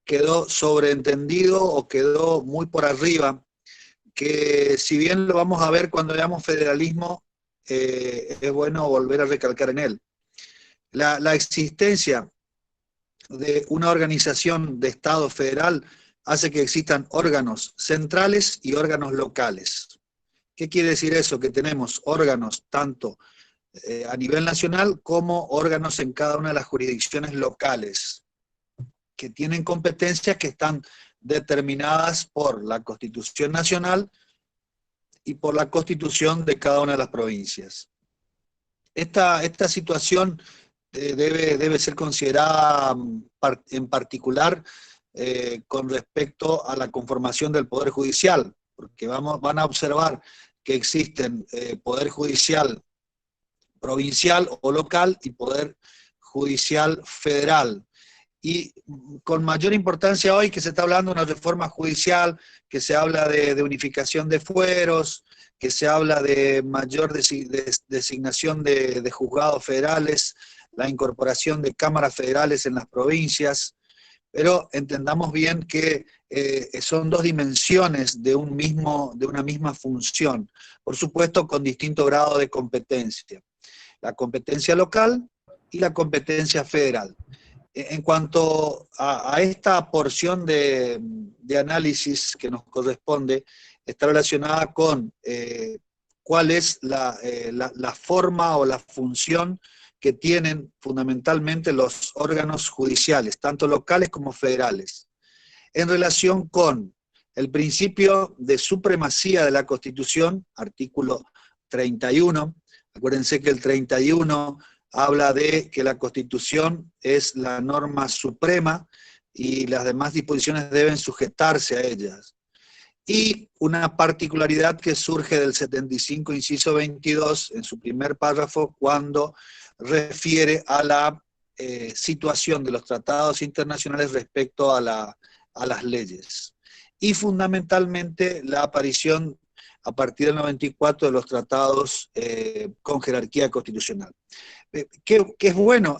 quedó sobreentendido o quedó muy por arriba, que si bien lo vamos a ver cuando veamos federalismo, es bueno volver a recalcar en él. La existencia de una organización de Estado federal hace que existan órganos centrales y órganos locales. ¿Qué quiere decir eso? Que tenemos órganos tanto a nivel nacional como órganos en cada una de las jurisdicciones locales, que tienen competencias que están determinadas por la Constitución Nacional y por la Constitución de cada una de las provincias. Esta situación debe ser considerada en particular con respecto a la conformación del Poder Judicial, porque van a observar que existen Poder Judicial provincial o local y Poder Judicial federal. Y con mayor importancia hoy que se está hablando de una reforma judicial, que se habla de unificación de fueros, que se habla de mayor designación de juzgados federales, la incorporación de cámaras federales en las provincias, pero entendamos bien que son dos dimensiones de una misma función, por supuesto con distinto grado de competencia, la competencia local y la competencia federal. En cuanto a esta porción de análisis que nos corresponde, está relacionada con cuál es la forma o la función que tienen fundamentalmente los órganos judiciales, tanto locales como federales, en relación con el principio de supremacía de la Constitución, artículo 31. Acuérdense que el 31 habla de que la Constitución es la norma suprema y las demás disposiciones deben sujetarse a ellas. Y una particularidad que surge del 75, inciso 22, en su primer párrafo, cuando refiere a la situación de los tratados internacionales respecto a las leyes. Y fundamentalmente la aparición a partir del 94 de los tratados con jerarquía constitucional. Que es bueno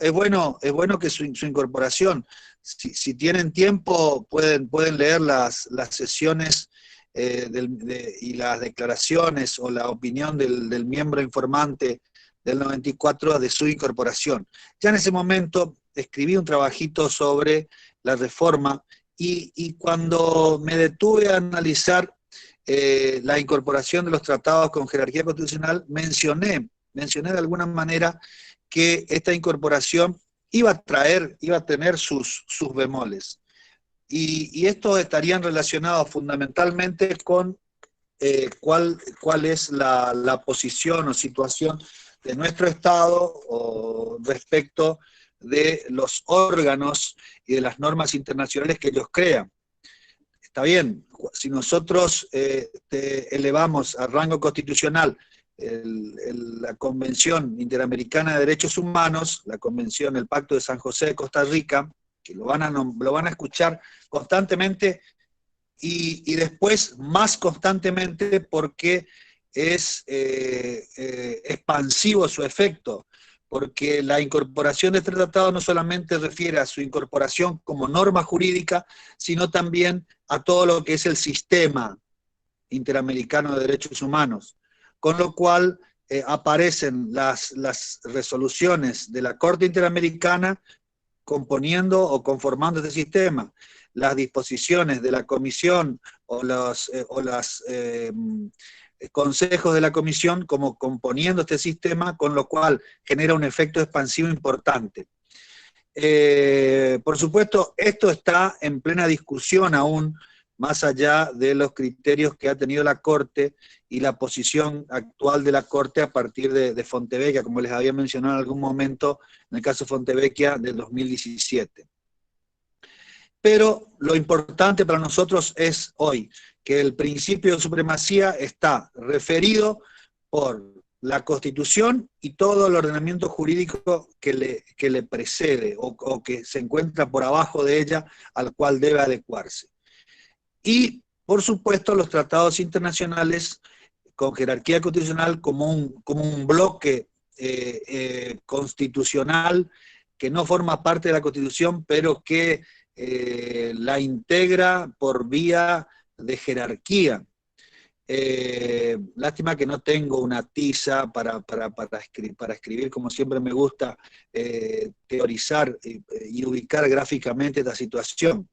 que su incorporación, si tienen tiempo, pueden leer las sesiones y las declaraciones o la opinión del miembro informante del 94 de su incorporación. Ya en ese momento escribí un trabajito sobre la reforma y cuando me detuve a analizar la incorporación de los tratados con jerarquía constitucional, mencioné de alguna manera que esta incorporación iba a tener sus bemoles. Y estos estarían relacionados fundamentalmente con cuál es la posición o situación de nuestro Estado o respecto de los órganos y de las normas internacionales que ellos crean. Está bien, si nosotros elevamos a rango constitucional la Convención Interamericana de Derechos Humanos, la Convención, el Pacto de San José de Costa Rica, que lo van a escuchar constantemente y después más constantemente porque es expansivo su efecto, porque la incorporación de este tratado no solamente refiere a su incorporación como norma jurídica, sino también a todo lo que es el sistema interamericano de derechos humanos, con lo cual aparecen las resoluciones de la Corte Interamericana componiendo o conformando este sistema, las disposiciones de la Comisión o los consejos de la Comisión como componiendo este sistema, con lo cual genera un efecto expansivo importante. Por supuesto, esto está en plena discusión aún, más allá de los criterios que ha tenido la Corte y la posición actual de la Corte a partir de Fontevecchia, como les había mencionado en algún momento, en el caso Fontevecchia del 2017. Pero lo importante para nosotros es hoy que el principio de supremacía está referido por la Constitución y todo el ordenamiento jurídico que le precede o que se encuentra por abajo de ella, al cual debe adecuarse. Y, por supuesto, los tratados internacionales con jerarquía constitucional como un bloque constitucional que no forma parte de la Constitución, pero que la integra por vía de jerarquía. Lástima que no tengo una tiza para escribir, como siempre me gusta, teorizar y ubicar gráficamente esta situación.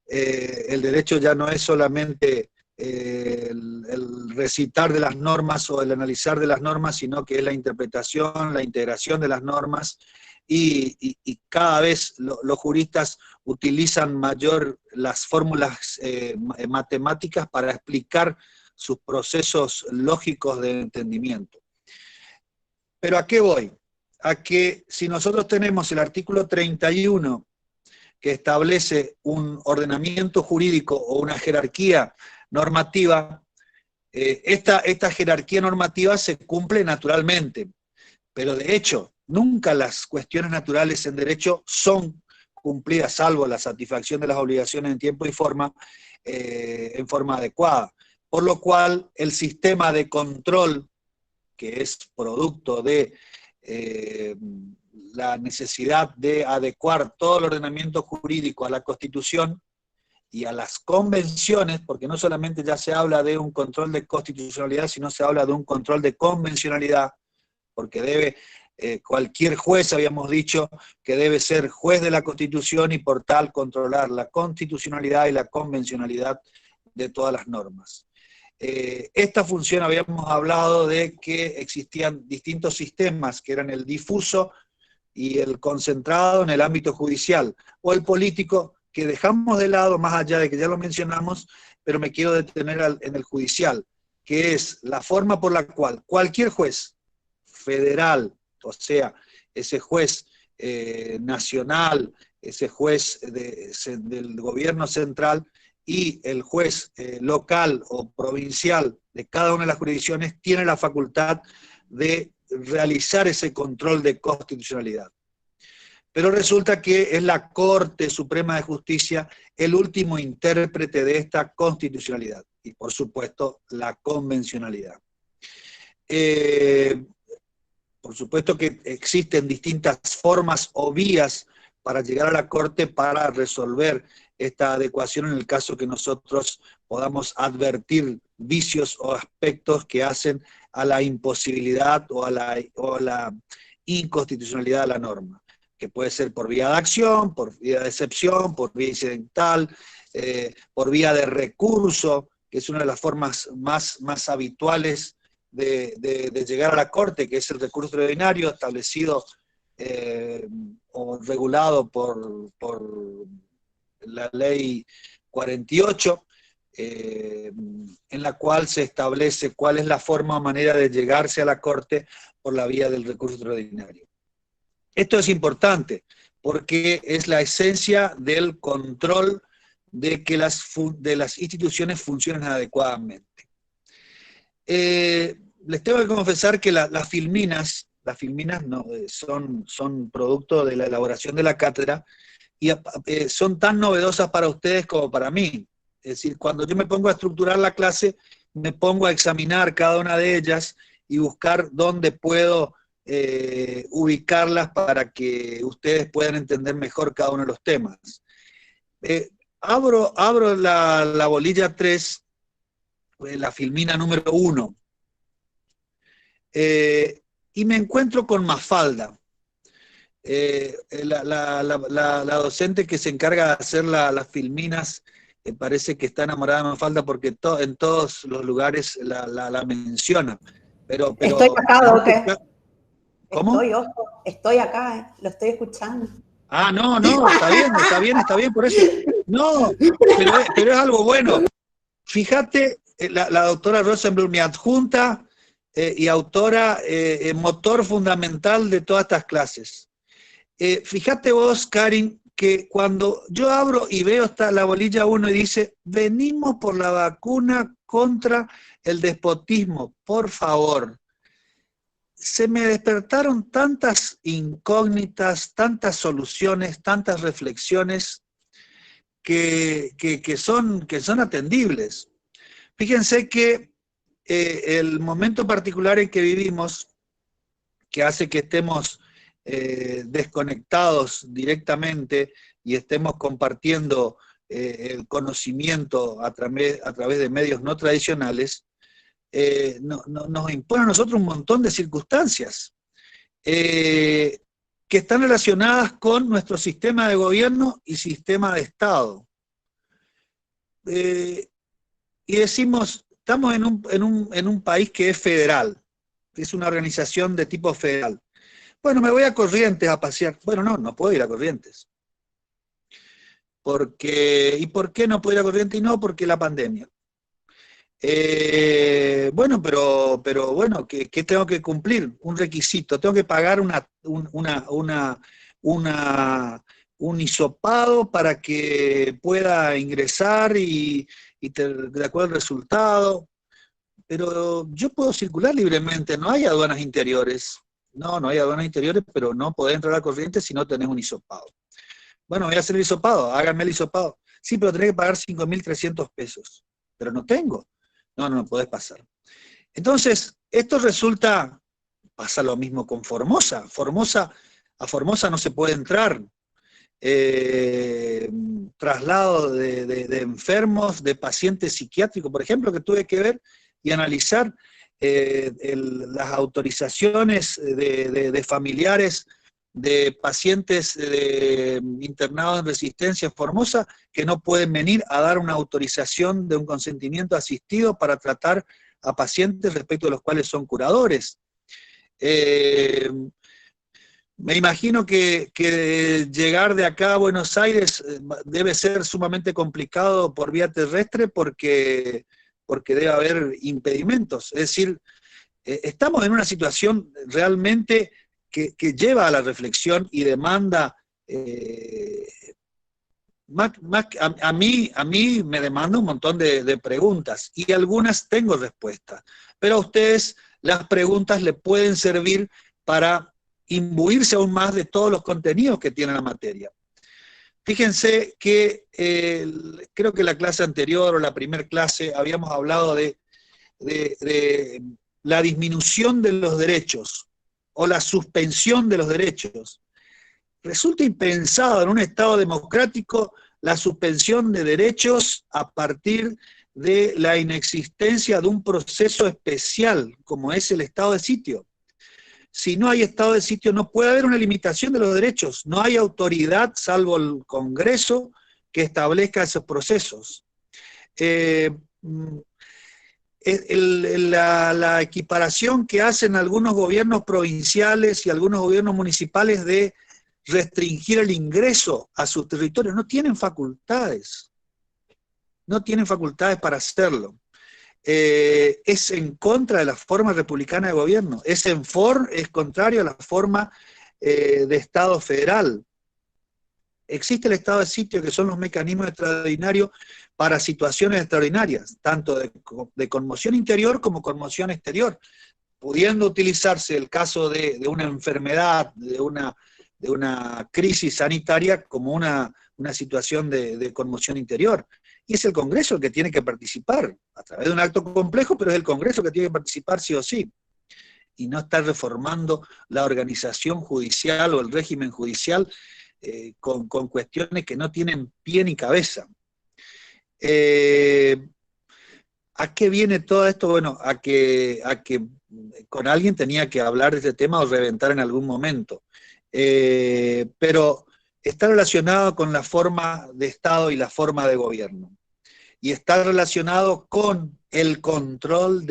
El derecho ya no es solamente el recitar de las normas o el analizar de las normas, sino que es la interpretación, la integración de las normas, y cada vez los juristas utilizan mayor las fórmulas matemáticas para explicar sus procesos lógicos de entendimiento. Pero ¿a qué voy? A que si nosotros tenemos el artículo 31 que establece un ordenamiento jurídico o una jerarquía normativa, esta jerarquía normativa se cumple naturalmente, pero de hecho nunca las cuestiones naturales en derecho son cumplidas, salvo la satisfacción de las obligaciones en tiempo y forma, en forma adecuada. Por lo cual el sistema de control, que es producto de la necesidad de adecuar todo el ordenamiento jurídico a la Constitución y a las convenciones, porque no solamente ya se habla de un control de constitucionalidad, sino se habla de un control de convencionalidad, porque debe, cualquier juez, habíamos dicho, que debe ser juez de la Constitución y por tal controlar la constitucionalidad y la convencionalidad de todas las normas. Esta función habíamos hablado de que existían distintos sistemas, que eran el difuso y el concentrado en el ámbito judicial, o el político, que dejamos de lado, más allá de que ya lo mencionamos, pero me quiero detener en el judicial, que es la forma por la cual cualquier juez federal, o sea, ese juez nacional, ese juez del gobierno central, y el juez local o provincial de cada una de las jurisdicciones tiene la facultad de realizar ese control de constitucionalidad. Pero resulta que es la Corte Suprema de Justicia el último intérprete de esta constitucionalidad y, por supuesto, la convencionalidad. Por supuesto que existen distintas formas o vías para llegar a la Corte para resolver esta adecuación en el caso que nosotros podamos advertir vicios o aspectos que hacen a la imposibilidad o a la inconstitucionalidad de la norma, que puede ser por vía de acción, por vía de excepción, por vía incidental, por vía de recurso, que es una de las formas más habituales de llegar a la Corte, que es el recurso extraordinario establecido o regulado por la ley 48, en la cual se establece cuál es la forma o manera de llegarse a la Corte por la vía del recurso extraordinario. Esto es importante porque es la esencia del control de que las instituciones funcionen adecuadamente. Les tengo que confesar que las filminas no, son producto de la elaboración de la cátedra y son tan novedosas para ustedes como para mí. Es decir, cuando yo me pongo a estructurar la clase, me pongo a examinar cada una de ellas y buscar dónde puedo ubicarlas para que ustedes puedan entender mejor cada uno de los temas. Abro la bolilla 3, la filmina número 1, y me encuentro con Mafalda. La docente que se encarga de hacer las filminas parece que está enamorada de Mafalda porque en todos los lugares la menciona. Pero estoy acá, Doque. ¿Cómo? Estoy acá, lo estoy escuchando. Ah, no, está bien, por eso. No, pero es algo bueno. Fíjate, la doctora Rosenblum, mi adjunta y autora, motor fundamental de todas estas clases. Fíjate vos, Karin, que cuando yo abro y veo la bolilla 1 y dice, venimos por la vacuna contra el despotismo, por favor. Se me despertaron tantas incógnitas, tantas soluciones, tantas reflexiones que son atendibles. Fíjense que el momento particular en que vivimos, que hace que estemos desconectados directamente y estemos compartiendo el conocimiento a través de medios no tradicionales, nos impone a nosotros un montón de circunstancias que están relacionadas con nuestro sistema de gobierno y sistema de Estado. Y decimos, estamos en un país que es federal, que es una organización de tipo federal. Bueno, me voy a Corrientes a pasear. Bueno, no puedo ir a Corrientes. ¿Y por qué no puedo ir a Corrientes? Y no, porque la pandemia. Bueno, pero bueno, ¿qué tengo que cumplir? Un requisito. Tengo que pagar un hisopado para que pueda ingresar de acuerdo al resultado. Pero yo puedo circular libremente, no hay aduanas interiores. No hay aduanas interiores, pero no podés entrar a Corrientes si no tenés un hisopado. Bueno, voy a hacer el hisopado, háganme el hisopado. Sí, pero tenés que pagar 5.300 pesos. Pero no tengo. No podés pasar. Entonces, esto pasa lo mismo con Formosa. A Formosa no se puede entrar. Traslado de enfermos, de pacientes psiquiátricos, por ejemplo, que tuve que ver y analizar las autorizaciones de familiares de pacientes internados en Resistencia en Formosa que no pueden venir a dar una autorización de un consentimiento asistido para tratar a pacientes respecto de los cuales son curadores. Me imagino que llegar de acá a Buenos Aires debe ser sumamente complicado por vía terrestre porque debe haber impedimentos. Es decir, estamos en una situación realmente que lleva a la reflexión y demanda, a mí me demanda un montón de preguntas y algunas tengo respuestas, pero a ustedes las preguntas les pueden servir para imbuirse aún más de todos los contenidos que tiene la materia. Fíjense que creo que la clase anterior o la primera clase habíamos hablado de la disminución de los derechos o la suspensión de los derechos. Resulta impensado en un Estado democrático la suspensión de derechos a partir de la inexistencia de un proceso especial como es el estado de sitio. Si no hay estado de sitio no puede haber una limitación de los derechos, no hay autoridad salvo el Congreso que establezca esos procesos. La equiparación que hacen algunos gobiernos provinciales y algunos gobiernos municipales de restringir el ingreso a sus territorios, no tienen facultades para hacerlo. Es en contra de la forma republicana de gobierno, es contrario a la forma de Estado federal. Existe el estado de sitio, que son los mecanismos extraordinarios para situaciones extraordinarias, tanto de conmoción interior como conmoción exterior, pudiendo utilizarse el caso de una enfermedad, de una crisis sanitaria como una situación de conmoción interior. Y es el Congreso el que tiene que participar, a través de un acto complejo, pero es el Congreso que tiene que participar sí o sí, y no estar reformando la organización judicial o el régimen judicial con cuestiones que no tienen pie ni cabeza. ¿A qué viene todo esto? Bueno, a que con alguien tenía que hablar de este tema o reventar en algún momento. Pero está relacionado con la forma de Estado y la forma de gobierno. Y está relacionado con el control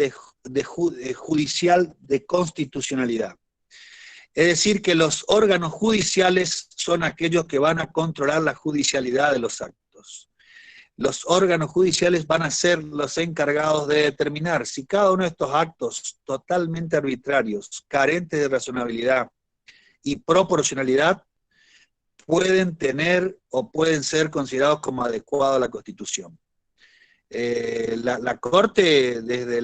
judicial de constitucionalidad. Es decir, que los órganos judiciales son aquellos que van a controlar la judicialidad de los actos. Los órganos judiciales van a ser los encargados de determinar si cada uno de estos actos totalmente arbitrarios, carentes de razonabilidad y proporcionalidad, pueden tener o pueden ser considerados como adecuados a la Constitución. La Corte desde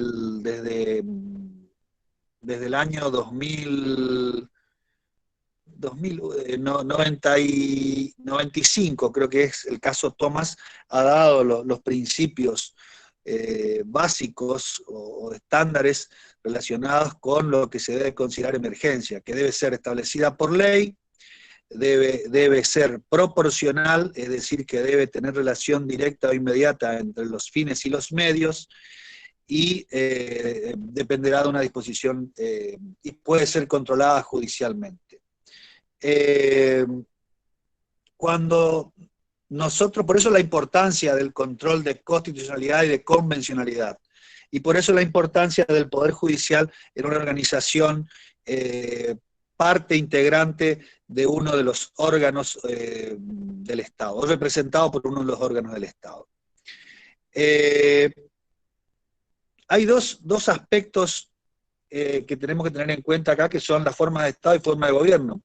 el año 95, creo que es el caso Thomas, ha dado los principios básicos o estándares relacionados con lo que se debe considerar emergencia, que debe ser establecida por ley, debe ser proporcional, es decir, que debe tener relación directa o inmediata entre los fines y los medios, y dependerá de una disposición y puede ser controlada judicialmente. Cuando nosotros, por eso la importancia del control de constitucionalidad y de convencionalidad, y por eso la importancia del Poder Judicial en una organización parte integrante de uno de los órganos del Estado, o representado por uno de los órganos del Estado. Hay dos aspectos que tenemos que tener en cuenta acá, que son la forma de Estado y forma de gobierno.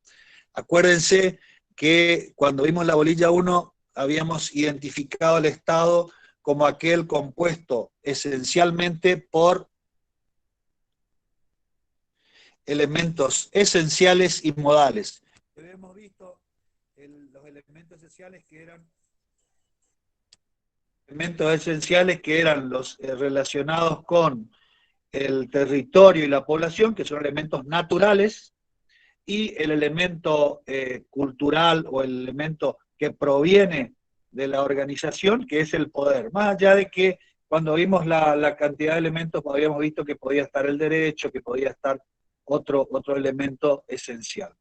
Acuérdense que cuando vimos la bolilla 1 habíamos identificado al Estado como aquel compuesto esencialmente por elementos esenciales y modales. Hemos visto los elementos esenciales que eran los relacionados con el territorio y la población, que son elementos naturales, y el elemento cultural o el elemento que proviene de la organización, que es el poder. Más allá de que cuando vimos la cantidad de elementos habíamos visto que podía estar el derecho, que podía estar otro elemento esencial.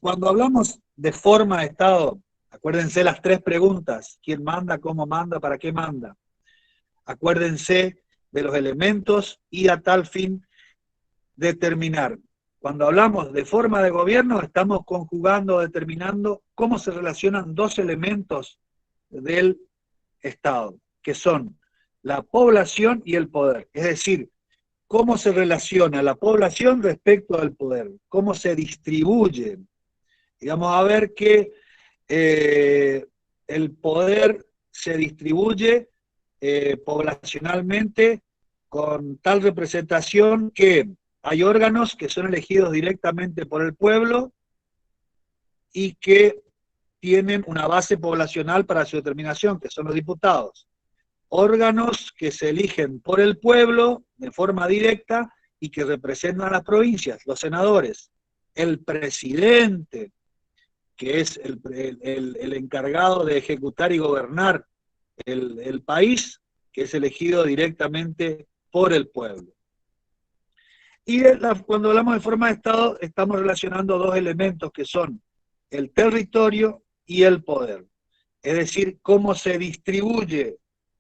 Cuando hablamos de forma de Estado, acuérdense las 3 preguntas: ¿quién manda, cómo manda, para qué manda? Acuérdense de los elementos y a tal fin determinar. Cuando hablamos de forma de gobierno, estamos conjugando, determinando cómo se relacionan 2 elementos del Estado, que son la población y el poder. Es decir, cómo se relaciona la población respecto al poder, cómo se distribuye. Y vamos a ver que el poder se distribuye poblacionalmente con tal representación que hay órganos que son elegidos directamente por el pueblo y que tienen una base poblacional para su determinación, que son los diputados. Órganos que se eligen por el pueblo de forma directa y que representan a las provincias, los senadores. El presidente, que es el encargado de ejecutar y gobernar el país, que es elegido directamente por el pueblo. Y cuando hablamos de forma de Estado, estamos relacionando 2 elementos que son el territorio y el poder. Es decir, cómo se distribuye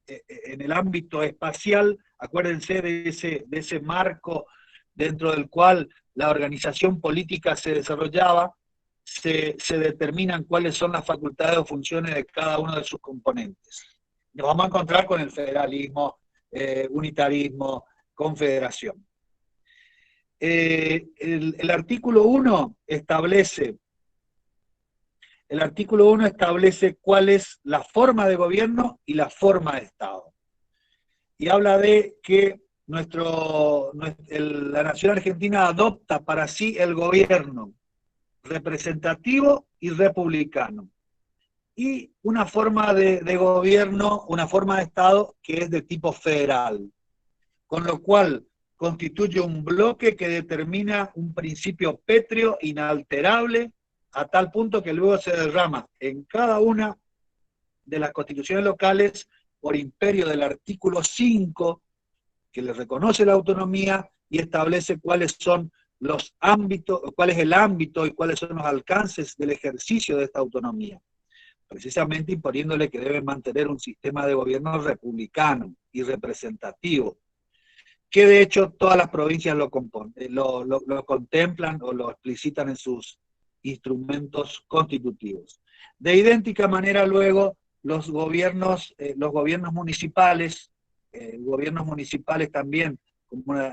en el ámbito espacial. Acuérdense de ese marco dentro del cual la organización política se desarrollaba, se determinan cuáles son las facultades o funciones de cada uno de sus componentes. Nos vamos a encontrar con el federalismo, unitarismo, confederación. El artículo 1 establece cuál es la forma de gobierno y la forma de Estado. Y habla de que la nación argentina adopta para sí el gobierno representativo y republicano. Y una forma de gobierno, una forma de Estado que es de tipo federal. Con lo cual constituye un bloque que determina un principio pétreo, inalterable, a tal punto que luego se derrama en cada una de las constituciones locales por imperio del artículo 5, que le reconoce la autonomía y establece cuáles son los ámbitos, cuál es el ámbito y cuáles son los alcances del ejercicio de esta autonomía, precisamente imponiéndole que deben mantener un sistema de gobierno republicano y representativo, que de hecho todas las provincias lo contemplan o lo explicitan en sus instrumentos constitutivos. De idéntica manera luego los gobiernos municipales también,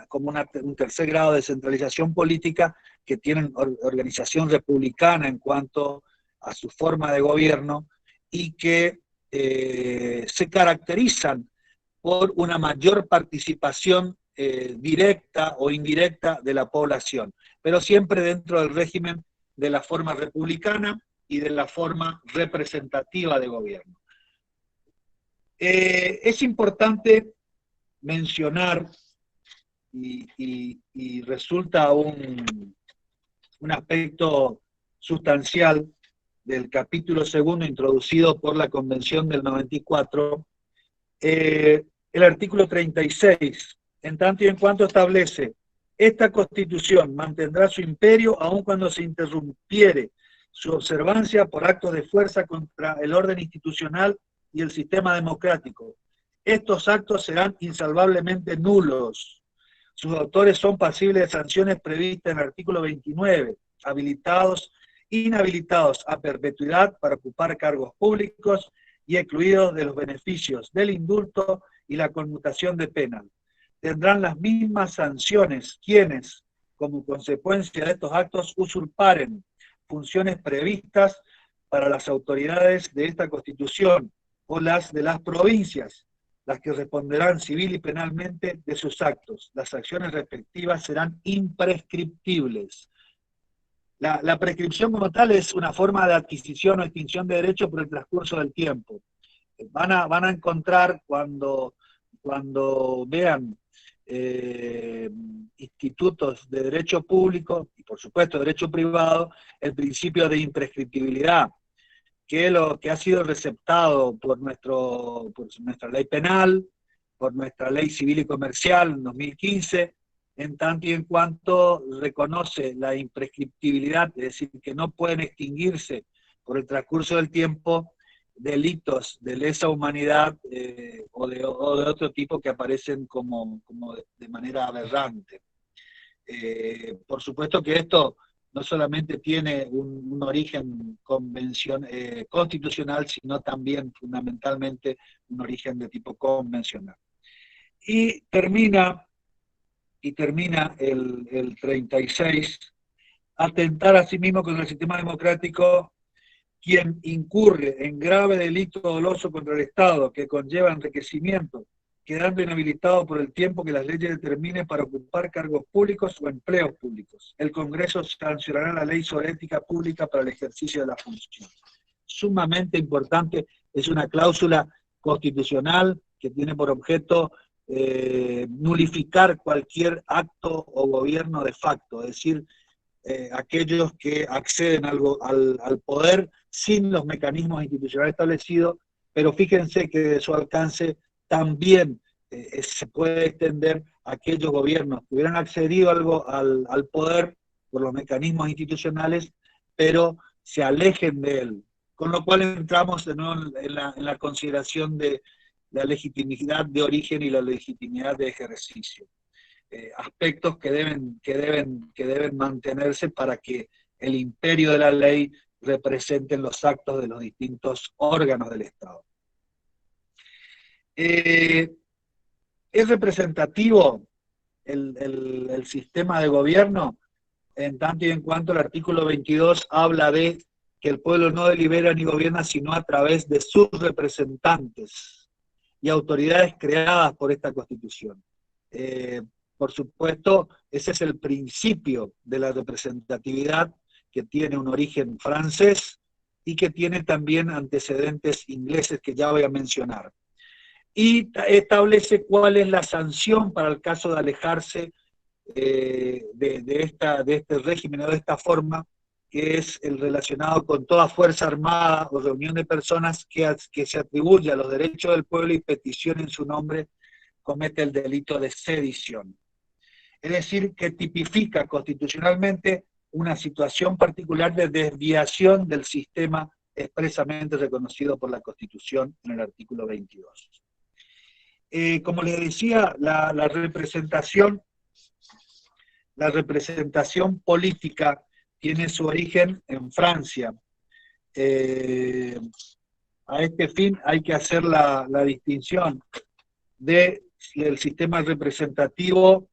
como un tercer grado de centralización política, que tienen organización republicana en cuanto a su forma de gobierno y que se caracterizan por una mayor participación directa o indirecta de la población, pero siempre dentro del régimen de la forma republicana y de la forma representativa de gobierno. Es importante mencionar, y resulta un aspecto sustancial del capítulo segundo introducido por la Convención del 94, el artículo 36, en tanto y en cuanto establece: esta Constitución mantendrá su imperio aun cuando se interrumpiere su observancia por actos de fuerza contra el orden institucional y el sistema democrático. Estos actos serán insalvablemente nulos. Sus autores son pasibles de sanciones previstas en el artículo 29, inhabilitados a perpetuidad para ocupar cargos públicos y excluidos de los beneficios del indulto y la conmutación de pena. Tendrán las mismas sanciones quienes, como consecuencia de estos actos, usurparen funciones previstas para las autoridades de esta Constitución o las de las provincias, las que responderán civil y penalmente de sus actos. Las acciones respectivas serán imprescriptibles. La prescripción como tal es una forma de adquisición o extinción de derechos por el transcurso del tiempo. Van a encontrar cuando vean institutos de derecho público y por supuesto derecho privado, el principio de imprescriptibilidad, que ha sido receptado por nuestra ley penal, por nuestra ley civil y comercial en 2015, en tanto y en cuanto reconoce la imprescriptibilidad, es decir, que no pueden extinguirse por el transcurso del tiempo delitos de lesa humanidad o de otro tipo que aparecen como de manera aberrante. Por supuesto que esto no solamente tiene un origen constitucional, sino también fundamentalmente un origen de tipo convencional. Y termina el 36, atentar a sí mismo contra el sistema democrático quien incurre en grave delito doloso contra el Estado que conlleva enriquecimiento, quedando inhabilitado por el tiempo que las leyes determinen para ocupar cargos públicos o empleos públicos. El Congreso sancionará la ley sobre ética pública para el ejercicio de la función. Sumamente importante, es una cláusula constitucional que tiene por objeto nulificar cualquier acto o gobierno de facto, es decir, aquellos que acceden al poder sin los mecanismos institucionales establecidos, pero fíjense que de su alcance también se puede extender a aquellos gobiernos que hubieran accedido al poder por los mecanismos institucionales, pero se alejen de él. Con lo cual entramos de nuevo en la consideración de la legitimidad de origen y la legitimidad de ejercicio. Aspectos que deben mantenerse para que el imperio de la ley represente los actos de los distintos órganos del Estado. ¿Es representativo el sistema de gobierno? En tanto y en cuanto el artículo 22 habla de que el pueblo no delibera ni gobierna sino a través de sus representantes y autoridades creadas por esta Constitución. Por supuesto, ese es el principio de la representatividad, que tiene un origen francés y que tiene también antecedentes ingleses que ya voy a mencionar. Y establece cuál es la sanción para el caso de alejarse de este régimen o de esta forma, que es el relacionado con toda fuerza armada o reunión de personas que se atribuye a los derechos del pueblo y petición en su nombre comete el delito de sedición. Es decir, que tipifica constitucionalmente una situación particular de desviación del sistema expresamente reconocido por la Constitución en el artículo 22. Como les decía, la representación política tiene su origen en Francia. A este fin hay que hacer la distinción del sistema representativo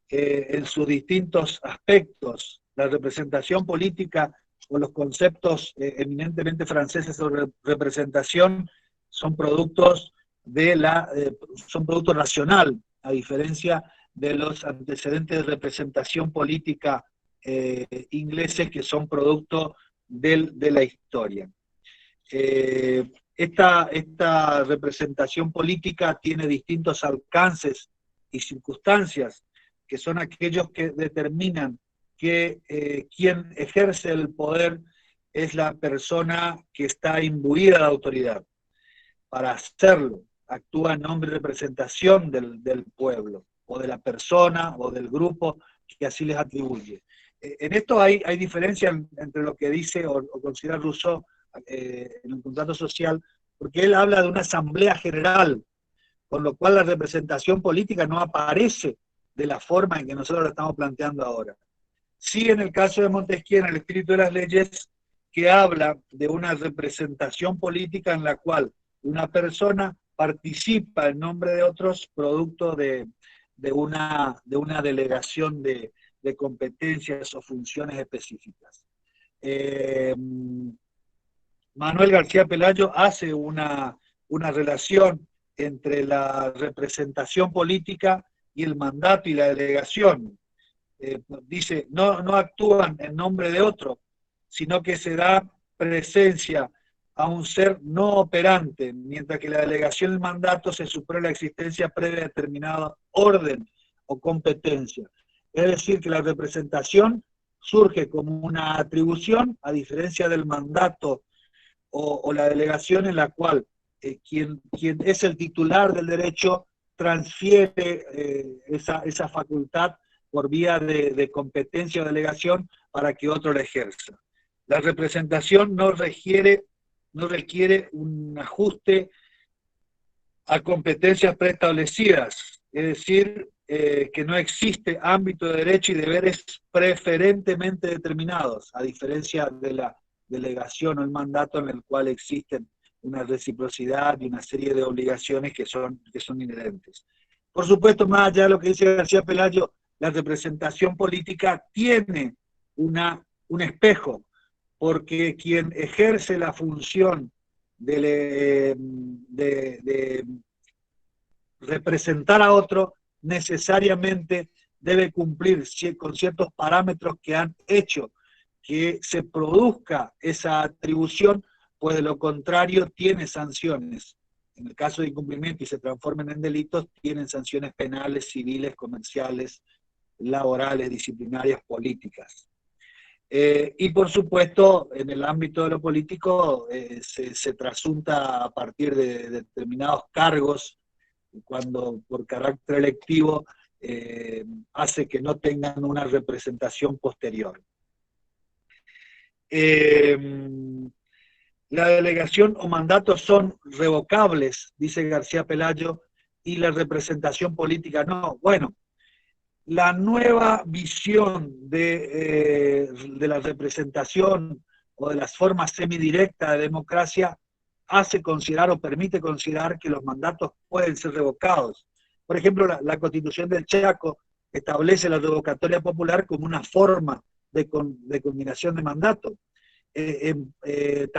en sus distintos aspectos. La representación política o los conceptos eminentemente franceses sobre representación son productos son producto nacional, a diferencia de los antecedentes de representación política ingleses, que son producto de la historia. Esta representación política tiene distintos alcances y circunstancias, que son aquellos que determinan que quien ejerce el poder es la persona que está imbuida de autoridad. Para hacerlo, actúa en nombre y representación del pueblo, o de la persona, o del grupo que así les atribuye. En esto hay diferencia entre lo que dice o considera Rousseau en el contrato social, porque él habla de una asamblea general, con lo cual la representación política no aparece de la forma en que nosotros la estamos planteando ahora. Sí, en el caso de Montesquieu, en el Espíritu de las Leyes, que habla de una representación política en la cual una persona participa en nombre de otros producto de una delegación de competencias o funciones específicas. Manuel García Pelayo hace una relación entre la representación política y el mandato y la delegación. Dice, no actúan en nombre de otro, sino que se da presencia a un ser no operante, mientras que la delegación del mandato se supone la existencia previa de determinada orden o competencia. Es decir, que la representación surge como una atribución, a diferencia del mandato o la delegación en la cual quien es el titular del derecho transfiere esa facultad por vía de competencia o delegación para que otro la ejerza. La representación no requiere un ajuste a competencias preestablecidas, es decir, que no existe ámbito de derecho y deberes preferentemente determinados, a diferencia de la delegación o el mandato en el cual existen una reciprocidad y una serie de obligaciones que son inherentes. Por supuesto, más allá de lo que dice García Pelayo, la representación política tiene un espejo, porque quien ejerce la función de representar a otro necesariamente debe cumplir con ciertos parámetros que han hecho que se produzca esa atribución, pues de lo contrario tiene sanciones. En el caso de incumplimiento y se transformen en delitos, tienen sanciones penales, civiles, comerciales, laborales, disciplinarias, políticas. Y por supuesto, en el ámbito de lo político se trasunta a partir de determinados cargos, cuando por carácter electivo hace que no tengan una representación posterior. La delegación o mandatos son revocables, dice García Pelayo, y la representación política no. Bueno, la nueva visión de la representación o de las formas semidirectas de democracia hace considerar o permite considerar que los mandatos pueden ser revocados. Por ejemplo, la Constitución del Chaco establece la revocatoria popular como una forma de combinación de mandatos. Esto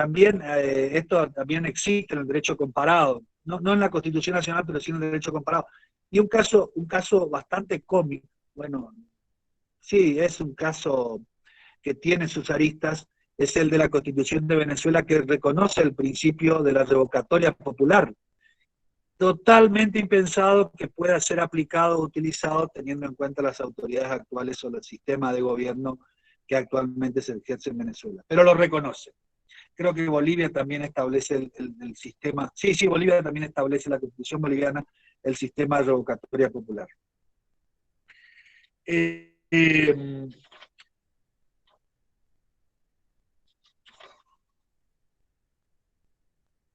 también existe en el derecho comparado, no en la Constitución Nacional, pero sí en el derecho comparado. Y un caso bastante cómico, bueno, sí, es un caso que tiene sus aristas, es el de la Constitución de Venezuela, que reconoce el principio de la revocatoria popular. Totalmente impensado que pueda ser aplicado o utilizado teniendo en cuenta las autoridades actuales o el sistema de gobierno que actualmente se ejerce en Venezuela. Pero lo reconoce. Creo que Bolivia también establece el sistema, sí, Bolivia también establece la Constitución boliviana, el sistema de revocatoria popular.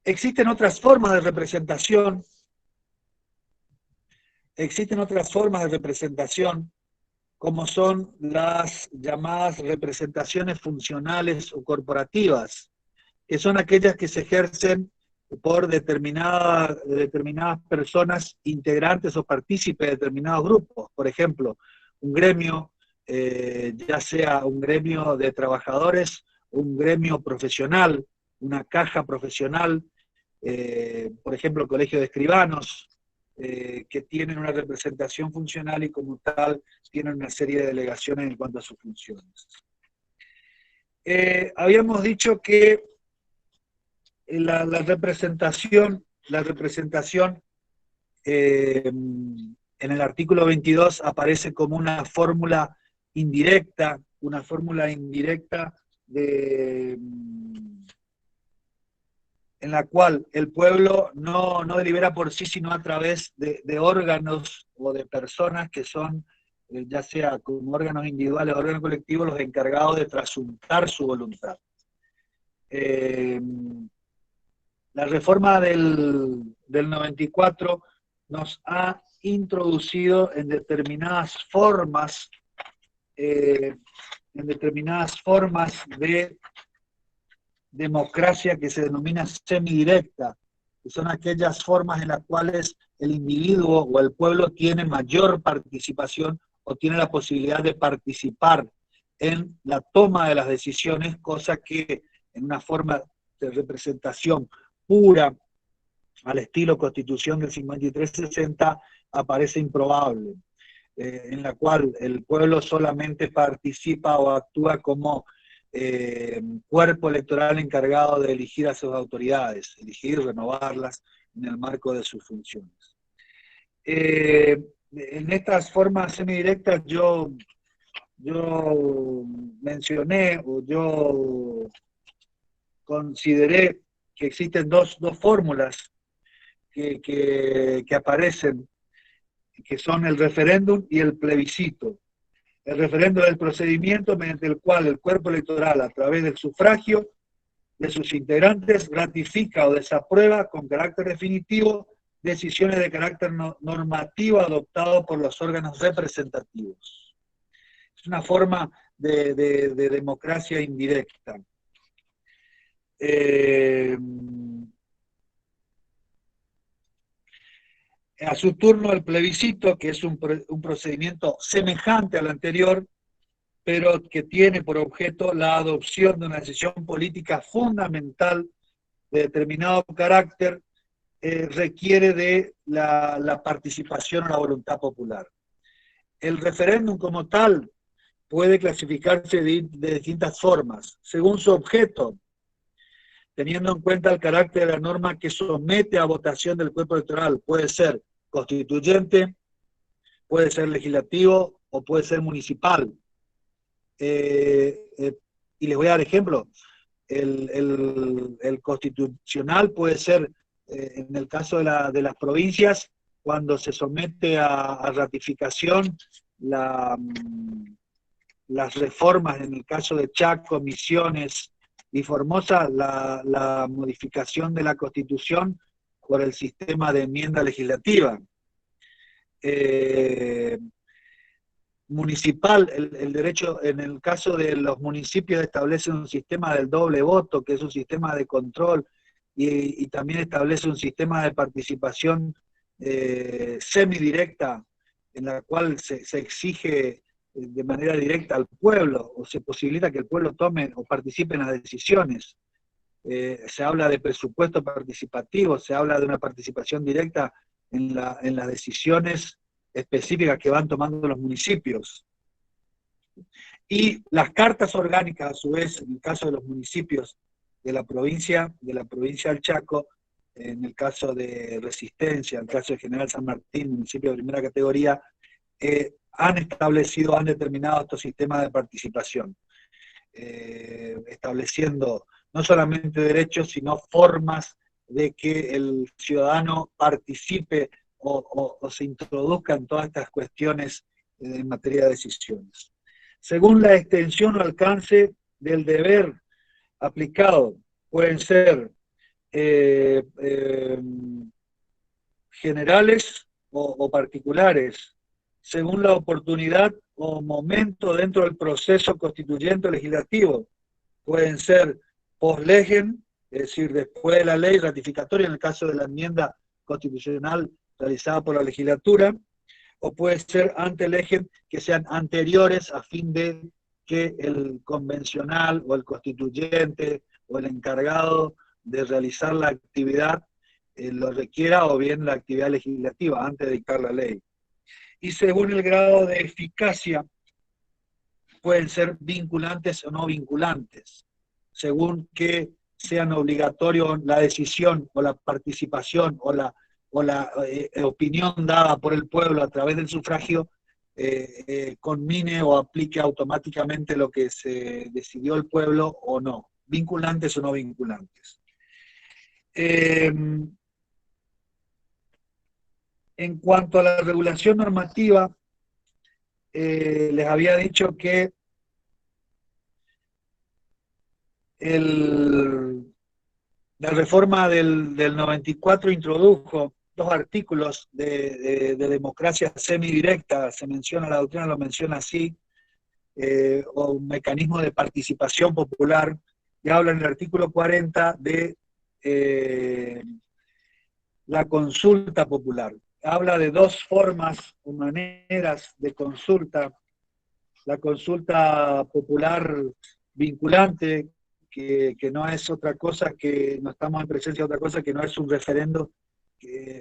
Existen otras formas de representación, como son las llamadas representaciones funcionales o corporativas, que son aquellas que se ejercen por determinadas personas integrantes o partícipes de determinados grupos. Por ejemplo, un gremio, ya sea un gremio de trabajadores, un gremio profesional, una caja profesional, por ejemplo, el Colegio de Escribanos, que tienen una representación funcional y como tal tienen una serie de delegaciones en cuanto a sus funciones. Habíamos dicho que la representación en el artículo 22 aparece como una fórmula indirecta en la cual el pueblo no delibera por sí, sino a través de órganos o de personas que son, ya sea como órganos individuales o órganos colectivos, los encargados de trasuntar su voluntad. La reforma del 94 nos ha introducido en determinadas formas de democracia que se denomina semidirecta, que son aquellas formas en las cuales el individuo o el pueblo tiene mayor participación o tiene la posibilidad de participar en la toma de las decisiones, cosa que en una forma de representación pura al estilo Constitución del 53-60 aparece improbable, en la cual el pueblo solamente participa o actúa como cuerpo electoral encargado de elegir a sus autoridades, elegir y renovarlas en el marco de sus funciones. En estas formas semidirectas yo mencioné o yo consideré que existen dos fórmulas que aparecen, que son el referéndum y el plebiscito. El referéndum es el procedimiento mediante el cual el cuerpo electoral, a través del sufragio de sus integrantes, ratifica o desaprueba con carácter definitivo decisiones de carácter normativo adoptado por los órganos representativos. Es una forma de democracia indirecta. A su turno el plebiscito, que es un procedimiento semejante al anterior, pero que tiene por objeto la adopción de una decisión política fundamental de determinado carácter, requiere de la participación o la voluntad popular. El referéndum como tal puede clasificarse de distintas formas, según su objeto, teniendo en cuenta el carácter de la norma que somete a votación del cuerpo electoral. Puede ser constituyente, puede ser legislativo o puede ser municipal. Y les voy a dar ejemplo. El constitucional puede ser, en el caso de las provincias, cuando se somete a ratificación las reformas, en el caso de Chaco, Misiones y Formosa, la modificación de la Constitución por el sistema de enmienda legislativa. Municipal, el derecho, en el caso de los municipios establece un sistema del doble voto, que es un sistema de control, y también establece un sistema de participación semidirecta, en la cual se exige de manera directa al pueblo, o se posibilita que el pueblo tome o participe en las decisiones. Se habla de presupuesto participativo, se habla de una participación directa en las decisiones específicas que van tomando los municipios. Y las cartas orgánicas, a su vez, en el caso de los municipios de la provincia del Chaco, en el caso de Resistencia, en el caso de General San Martín, municipio de primera categoría, han determinado estos sistemas de participación, estableciendo no solamente derechos, sino formas de que el ciudadano participe o se introduzca en todas estas cuestiones en materia de decisiones. Según la extensión o alcance del deber aplicado, pueden ser generales o particulares, según la oportunidad o momento dentro del proceso constituyente o legislativo. Pueden ser post legem, es decir, después de la ley ratificatoria, en el caso de la enmienda constitucional realizada por la legislatura, o puede ser ante legem, que sean anteriores a fin de que el convencional o el constituyente o el encargado de realizar la actividad lo requiera, o bien la actividad legislativa antes de dictar la ley. Y según el grado de eficacia pueden ser vinculantes o no vinculantes, según que sean obligatorios la decisión o la participación o la opinión dada por el pueblo a través del sufragio, conmine o aplique automáticamente lo que se decidió el pueblo o no, vinculantes o no vinculantes. En cuanto a la regulación normativa, les había dicho que la reforma del 94 introdujo 2 artículos de democracia semidirecta, se menciona, la doctrina lo menciona así, o un mecanismo de participación popular, y habla en el artículo 40 de la consulta popular. Habla de 2 formas o maneras de consulta: la consulta popular vinculante, que no es otra cosa que, no estamos en presencia de otra cosa que no es un referendo,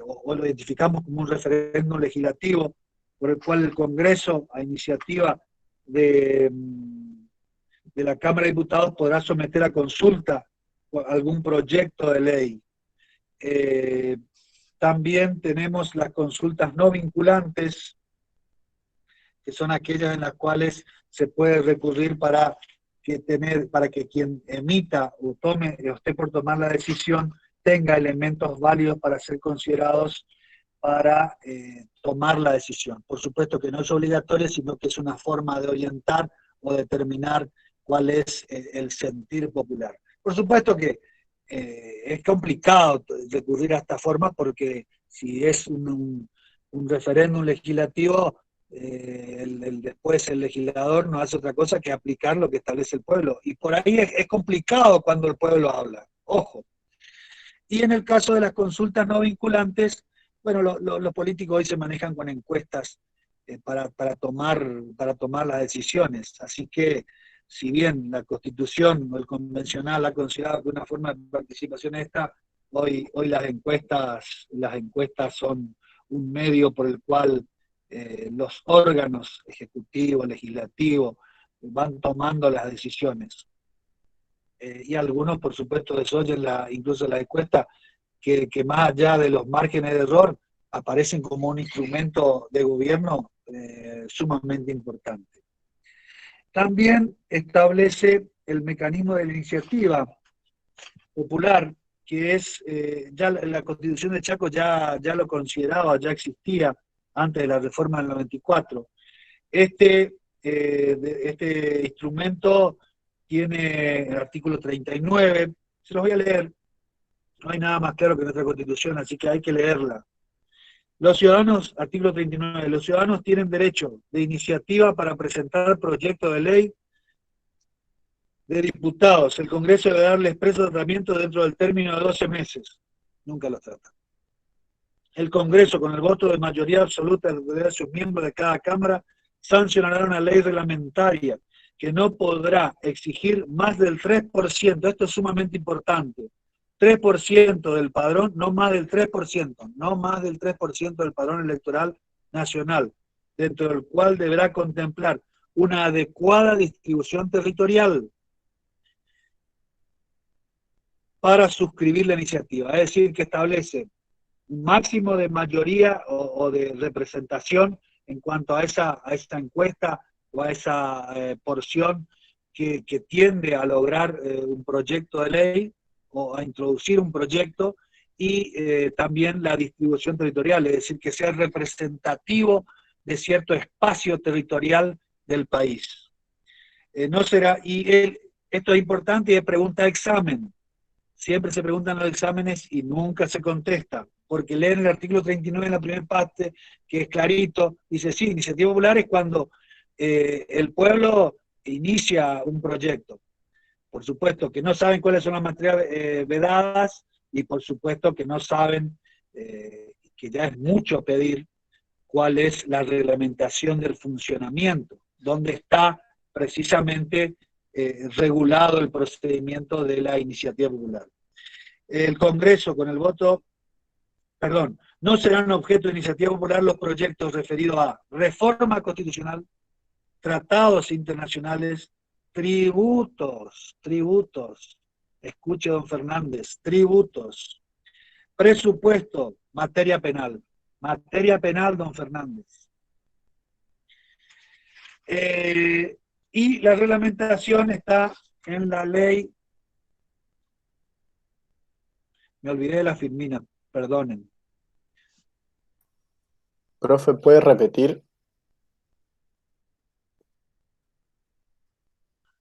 o lo identificamos como un referendo legislativo, por el cual el Congreso, a iniciativa de la Cámara de Diputados, podrá someter a consulta algún proyecto de ley. También tenemos las consultas no vinculantes, que son aquellas en las cuales se puede recurrir para que quien emita o tome o esté por tomar la decisión tenga elementos válidos para ser considerados para tomar la decisión. Por supuesto que no es obligatorio, sino que es una forma de orientar o determinar cuál es el sentir popular. Por supuesto que es complicado recurrir a esta forma, porque si es un referéndum legislativo, después el legislador no hace otra cosa que aplicar lo que establece el pueblo. Y por ahí es complicado cuando el pueblo habla, ojo. Y en el caso de las consultas no vinculantes, bueno, los políticos hoy se manejan con encuestas para tomar las decisiones. Así que, si bien la Constitución o el convencional ha considerado que una forma de participación es esta, hoy las encuestas son un medio por el cual los órganos ejecutivos, legislativos, van tomando las decisiones. Y algunos, por supuesto, desoyen incluso la encuesta, que más allá de los márgenes de error, aparecen como un instrumento de gobierno sumamente importante. También establece el mecanismo de la iniciativa popular, que es, ya la Constitución de Chaco ya lo consideraba, ya existía antes de la reforma del 94. Este instrumento tiene el artículo 39, se los voy a leer, no hay nada más claro que nuestra Constitución, así que hay que leerla. Los ciudadanos, artículo 39, los ciudadanos tienen derecho de iniciativa para presentar proyectos de ley de diputados. El Congreso debe darle expreso tratamiento dentro del término de 12 meses. Nunca lo trata. El Congreso, con el voto de mayoría absoluta de sus miembros de cada Cámara, sancionará una ley reglamentaria que no podrá exigir más del 3%, esto es sumamente importante, 3% del padrón, no más del 3%, no más del 3% del padrón electoral nacional, dentro del cual deberá contemplar una adecuada distribución territorial para suscribir la iniciativa, es decir, que establece un máximo de mayoría o de representación en cuanto a esa encuesta o a esa porción que tiende a lograr un proyecto de ley o a introducir un proyecto, y también la distribución territorial, es decir, que sea representativo de cierto espacio territorial del país. No será, esto es importante y es pregunta de examen. Siempre se preguntan los exámenes y nunca se contesta, porque leen el artículo 39 en la primera parte, que es clarito, dice, sí, iniciativa popular es cuando el pueblo inicia un proyecto. Por supuesto que no saben cuáles son las materias vedadas, y por supuesto que no saben, que ya es mucho pedir, cuál es la reglamentación del funcionamiento, dónde está precisamente regulado el procedimiento de la iniciativa popular. El Congreso, con el voto, no serán objeto de iniciativa popular los proyectos referidos a reforma constitucional, tratados internacionales, tributos, escuche don Fernández, tributos, presupuesto, materia penal, don Fernández. Y la reglamentación está en la ley, me olvidé de la Firmina, perdonen. Profe, ¿puede repetir?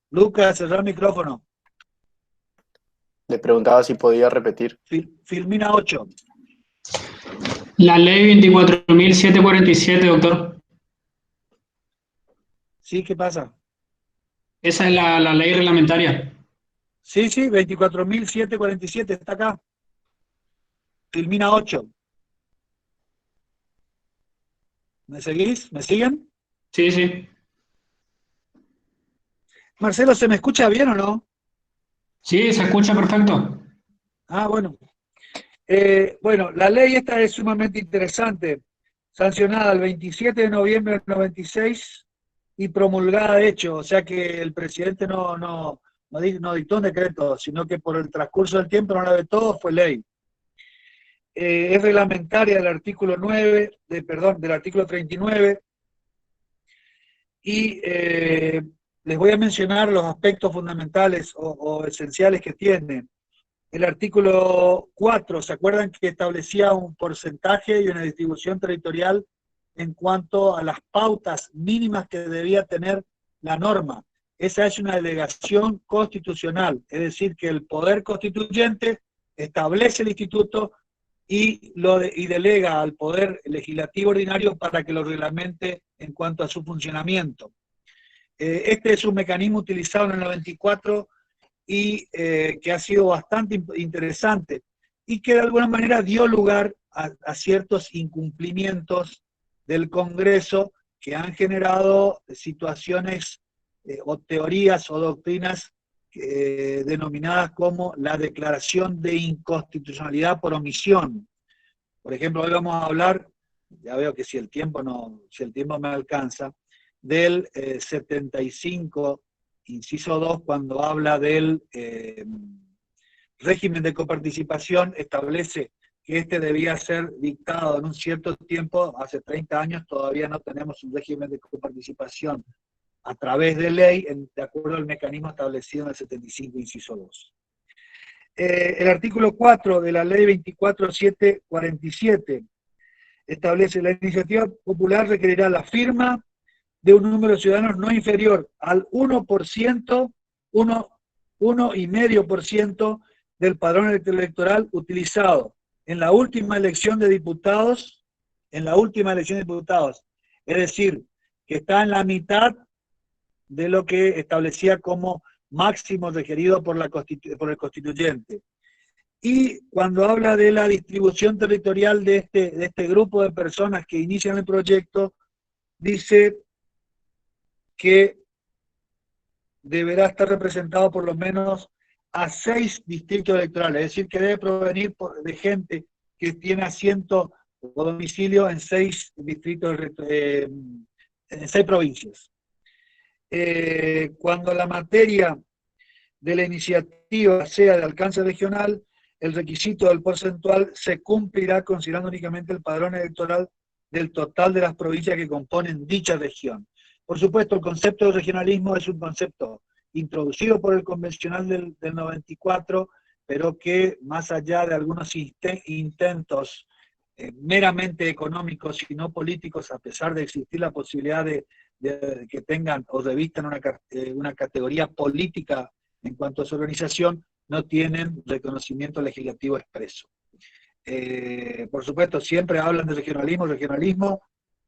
Lucas, cerrar el micrófono. Le preguntaba si podía repetir. Firmina 8. La ley 24.747, doctor. Sí, ¿qué pasa? Esa es la ley reglamentaria. Sí, 24.747, está acá. Filmina 8. ¿Me seguís? ¿Me siguen? Sí, sí. Marcelo, ¿se me escucha bien o no? Sí, se escucha perfecto. Ah, bueno. Bueno, la ley esta es sumamente interesante, sancionada el 27 de noviembre del 96 y promulgada de hecho, o sea que el presidente no dictó un decreto, sino que por el transcurso del tiempo no la vetó, fue ley. Es reglamentaria del artículo 9, del artículo 39, y les voy a mencionar los aspectos fundamentales o esenciales que tiene. El artículo 4, ¿se acuerdan que establecía un porcentaje y una distribución territorial en cuanto a las pautas mínimas que debía tener la norma? Esa es una delegación constitucional, es decir, que el poder constituyente establece el instituto y delega al poder legislativo ordinario para que lo reglamente en cuanto a su funcionamiento. Este es un mecanismo utilizado en el 94 y que ha sido bastante interesante y que de alguna manera dio lugar a ciertos incumplimientos del Congreso que han generado situaciones o teorías o doctrinas denominadas como la declaración de inconstitucionalidad por omisión. Por ejemplo, hoy vamos a hablar, ya veo que si el tiempo me alcanza, del 75, inciso 2, cuando habla del régimen de coparticipación, establece que este debía ser dictado en un cierto tiempo. Hace 30 años todavía no tenemos un régimen de coparticipación a través de ley, de acuerdo al mecanismo establecido en el 75, inciso 2. El artículo 4 de la ley 24.747 establece: la iniciativa popular requerirá la firma de un número de ciudadanos no inferior al 1%, 1,5% del padrón electoral utilizado en la última elección de diputados, es decir, que está en la mitad de lo que establecía como máximo requerido por el constituyente. Y cuando habla de la distribución territorial de este grupo de personas que inician el proyecto, dice que deberá estar representado por lo menos a 6 distritos electorales, es decir, que debe provenir de gente que tiene asiento o domicilio en 6 distritos, en 6 provincias. Cuando la materia de la iniciativa sea de alcance regional, el requisito del porcentual se cumplirá considerando únicamente el padrón electoral del total de las provincias que componen dicha región. Por supuesto, el concepto de regionalismo es un concepto introducido por el convencional del 94, pero que más allá de algunos intentos meramente económicos y no políticos, a pesar de existir la posibilidad de que tengan o revistan una categoría política en cuanto a su organización, no tienen reconocimiento legislativo expreso. Por supuesto, siempre hablan de regionalismo,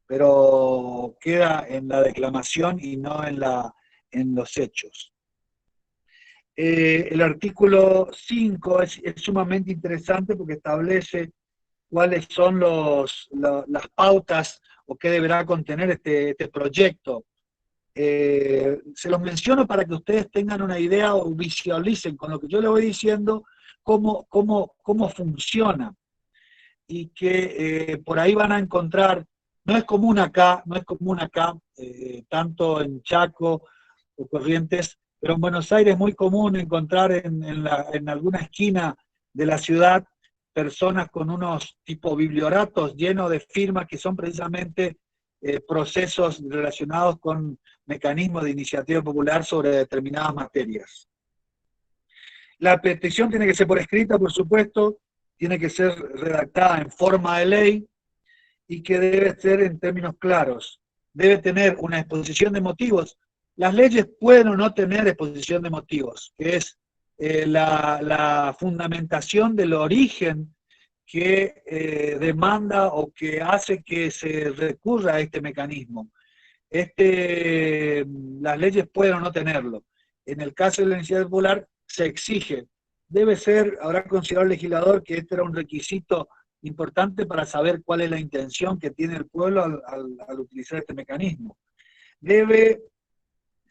pero queda en la declamación y no en los hechos. El artículo 5 es sumamente interesante porque establece cuáles son las pautas o qué deberá contener este proyecto. Se los menciono para que ustedes tengan una idea o visualicen con lo que yo les voy diciendo cómo funciona, y que por ahí van a encontrar No es común acá, tanto en Chaco o Corrientes, pero en Buenos Aires es muy común encontrar en alguna esquina de la ciudad personas con unos tipo biblioratos llenos de firmas que son precisamente procesos relacionados con mecanismos de iniciativa popular sobre determinadas materias. La petición tiene que ser por escrita, por supuesto, tiene que ser redactada en forma de ley y que debe ser en términos claros. Debe tener una exposición de motivos. Las leyes pueden o no tener exposición de motivos, que es la fundamentación del origen que demanda o que hace que se recurra a este mecanismo. Las leyes pueden o no tenerlo. En el caso de la iniciativa popular se exige. Debe ser, habrá considerado el legislador que este era un requisito importante para saber cuál es la intención que tiene el pueblo al utilizar este mecanismo. Debe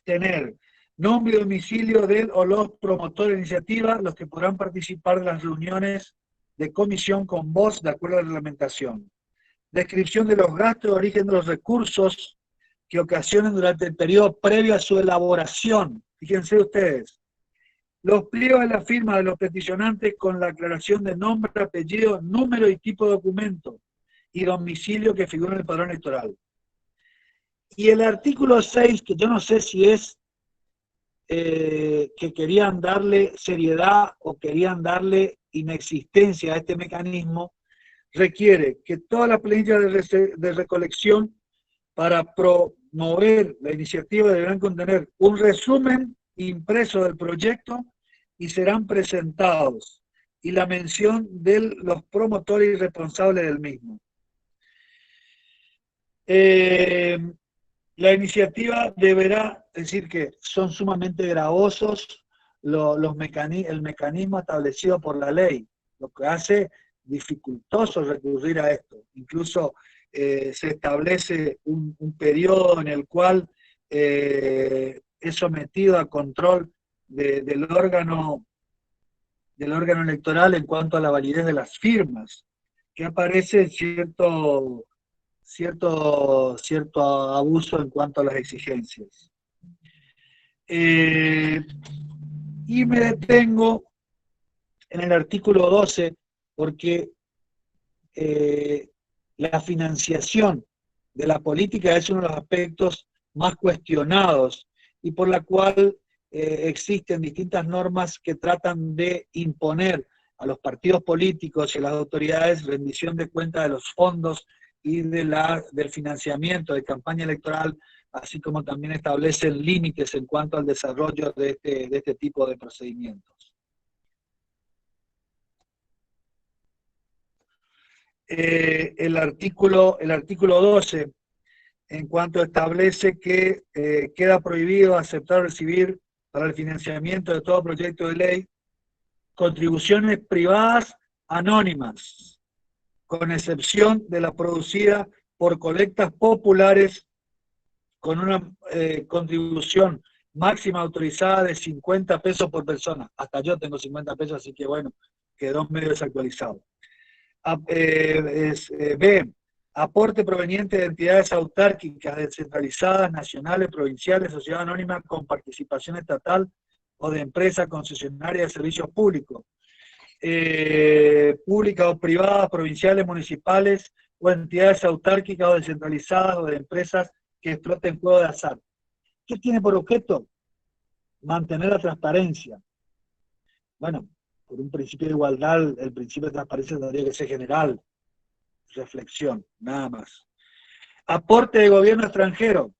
tener nombre y domicilio del o los promotores de iniciativa, los que podrán participar de las reuniones de comisión con voz de acuerdo a la reglamentación. Descripción de los gastos de origen de los recursos que ocasionen durante el periodo previo a su elaboración. Fíjense ustedes. Los pliegos de la firma de los peticionantes con la aclaración de nombre, apellido, número y tipo de documento y domicilio que figura en el padrón electoral. Y el artículo 6, que yo no sé si es que querían darle seriedad o querían darle inexistencia a este mecanismo, requiere que todas las planillas de recolección para promover la iniciativa deberán contener un resumen impreso del proyecto y serán presentados, y la mención de los promotores y responsables del mismo. La iniciativa deberá decir que son sumamente gravosos el mecanismo establecido por la ley, lo que hace dificultoso recurrir a esto. Incluso se establece un periodo en el cual es sometido a control del órgano electoral en cuanto a la validez de las firmas, que aparece cierto abuso en cuanto a las exigencias. Y me detengo en el artículo 12 porque la financiación de la política es uno de los aspectos más cuestionados y por la cual existen distintas normas que tratan de imponer a los partidos políticos y a las autoridades rendición de cuentas de los fondos y del financiamiento de campaña electoral, así como también establecen límites en cuanto al desarrollo de este tipo de procedimientos. El artículo 12, en cuanto establece que queda prohibido aceptar o recibir para el financiamiento de todo proyecto de ley contribuciones privadas anónimas, con excepción de la producida por colectas populares con una contribución máxima autorizada de 50 pesos por persona. Hasta yo tengo 50 pesos, así que bueno, quedó medio desactualizado. B. Aporte proveniente de entidades autárquicas, descentralizadas, nacionales, provinciales, sociedad anónima con participación estatal o de empresas concesionarias de servicios públicos, públicas o privadas, provinciales, municipales o entidades autárquicas o descentralizadas o de empresas que exploten juegos de azar. ¿Qué tiene por objeto? Mantener la transparencia. Bueno, por un principio de igualdad, el principio de transparencia tendría que ser general. Reflexión, nada más. Aporte de gobierno extranjero.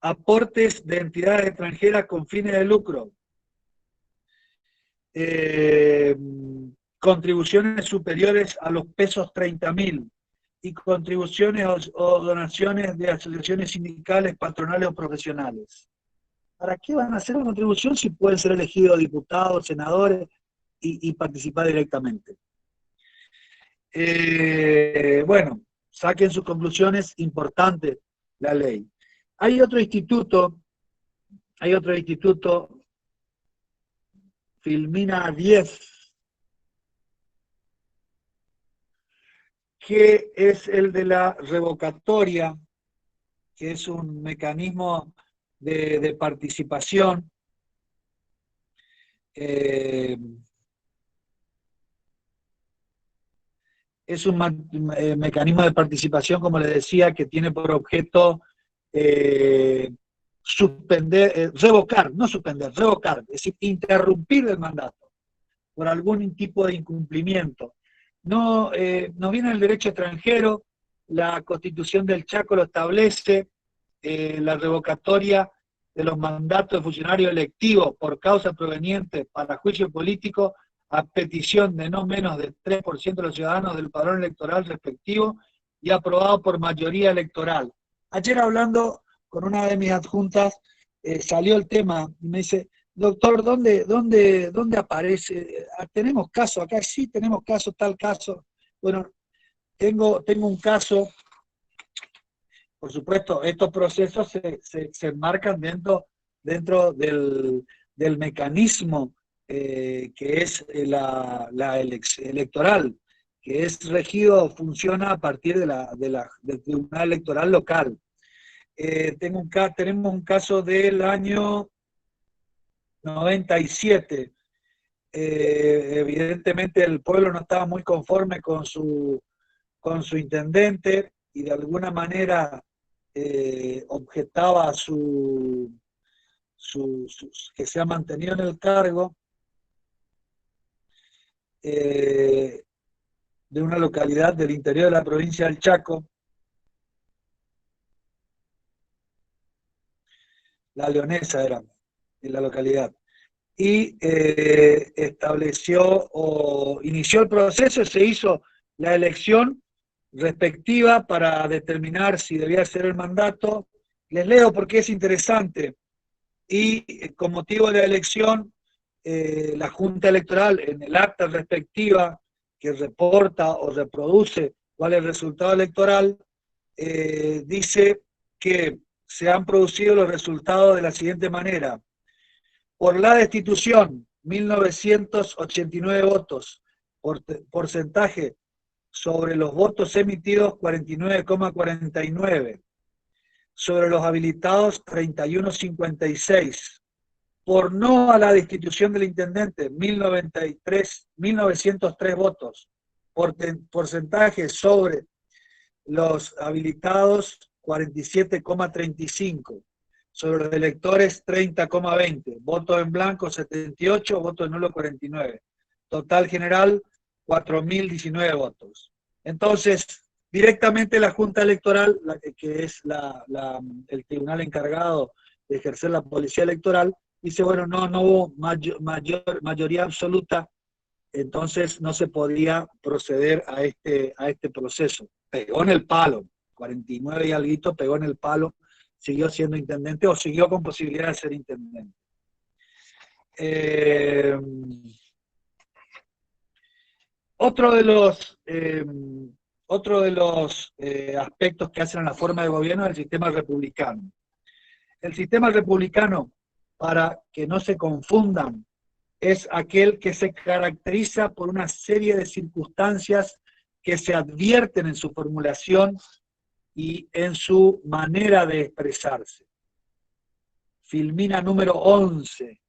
Aportes de entidades extranjeras con fines de lucro. Contribuciones superiores a los pesos 30.000 y contribuciones o donaciones de asociaciones sindicales, patronales o profesionales. ¿Para qué van a hacer una contribución si pueden ser elegidos diputados, senadores y participar directamente? Bueno, saquen sus conclusiones, importante la ley. Hay otro instituto, Filmina 10, que es el de la revocatoria, que es un mecanismo de participación. Es un mecanismo de participación, como les decía, que tiene por objeto revocar, no suspender, revocar, es decir, interrumpir el mandato por algún tipo de incumplimiento. No, nos viene el derecho extranjero, la Constitución del Chaco lo establece, la revocatoria de los mandatos de funcionarios electivos por causa proveniente para juicio político a petición de no menos del 3% de los ciudadanos del padrón electoral respectivo y aprobado por mayoría electoral. Ayer hablando con una de mis adjuntas, salió el tema y me dice, doctor, ¿dónde aparece? ¿Tenemos caso acá? Sí, tenemos caso, tal caso. Bueno, tengo un caso. Por supuesto, estos procesos se enmarcan dentro del mecanismo que es electoral, que es regido, funciona a partir del Tribunal Electoral local. Tenemos un caso del año 97. Evidentemente el pueblo no estaba muy conforme con su intendente y de alguna manera objetaba que se ha mantenido en el cargo de una localidad del interior de la provincia del Chaco, La Leonesa era en la localidad, y estableció o inició el proceso, se hizo la elección respectiva para determinar si debía ser el mandato. Les leo porque es interesante. Y con motivo de la elección, la Junta Electoral, en el acta respectiva que reporta o reproduce cuál es el resultado electoral, dice que se han producido los resultados de la siguiente manera. Por la destitución, 1989 votos, porcentaje sobre los votos emitidos, 49,49. Sobre los habilitados, 31,56. Por no a la destitución del intendente, 1903 votos. Porcentaje sobre los habilitados, 47,35. Sobre los electores, 30,20. Votos en blanco, 78. Votos en nulo, 49. Total general, 4.019 votos. Entonces, directamente la Junta Electoral, que es el tribunal encargado de ejercer la policía electoral, dice, bueno, no hubo mayoría absoluta, entonces no se podía proceder a este proceso. Pegó en el palo, 49 y alguito, pegó en el palo, siguió siendo intendente o siguió con posibilidad de ser intendente. Otro de los aspectos que hacen a la forma de gobierno es el sistema republicano. El sistema republicano, para que no se confundan, es aquel que se caracteriza por una serie de circunstancias que se advierten en su formulación y en su manera de expresarse. Filmina número 11.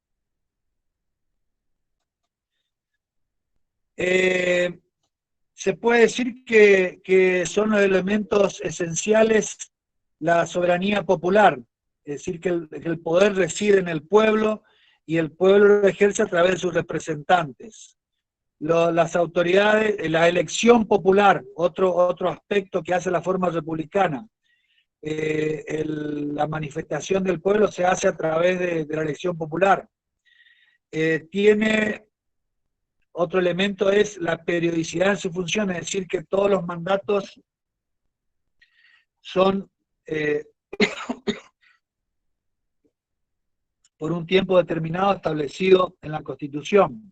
Se puede decir que son los elementos esenciales la soberanía popular, es decir, que el poder reside en el pueblo y el pueblo lo ejerce a través de sus representantes. Las autoridades, la elección popular, otro aspecto que hace la forma republicana. La manifestación del pueblo se hace a través de la elección popular. Tiene otro elemento es la periodicidad en su función, es decir, que todos los mandatos son por un tiempo determinado establecido en la Constitución.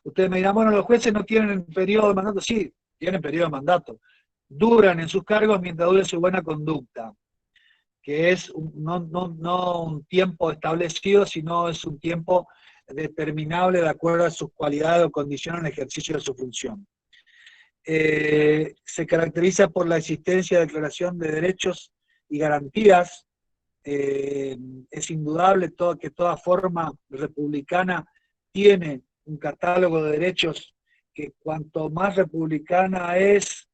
Ustedes me dirán, bueno, los jueces no tienen periodo de mandato. Sí, tienen periodo de mandato. Duran en sus cargos mientras dure su buena conducta, que es no un tiempo establecido, sino es un tiempo determinable de acuerdo a sus cualidades o condiciones en el ejercicio de su función. se caracteriza por la existencia de declaración de derechos y garantías. Es indudable que toda forma republicana tiene un catálogo de derechos que cuanto más republicana es,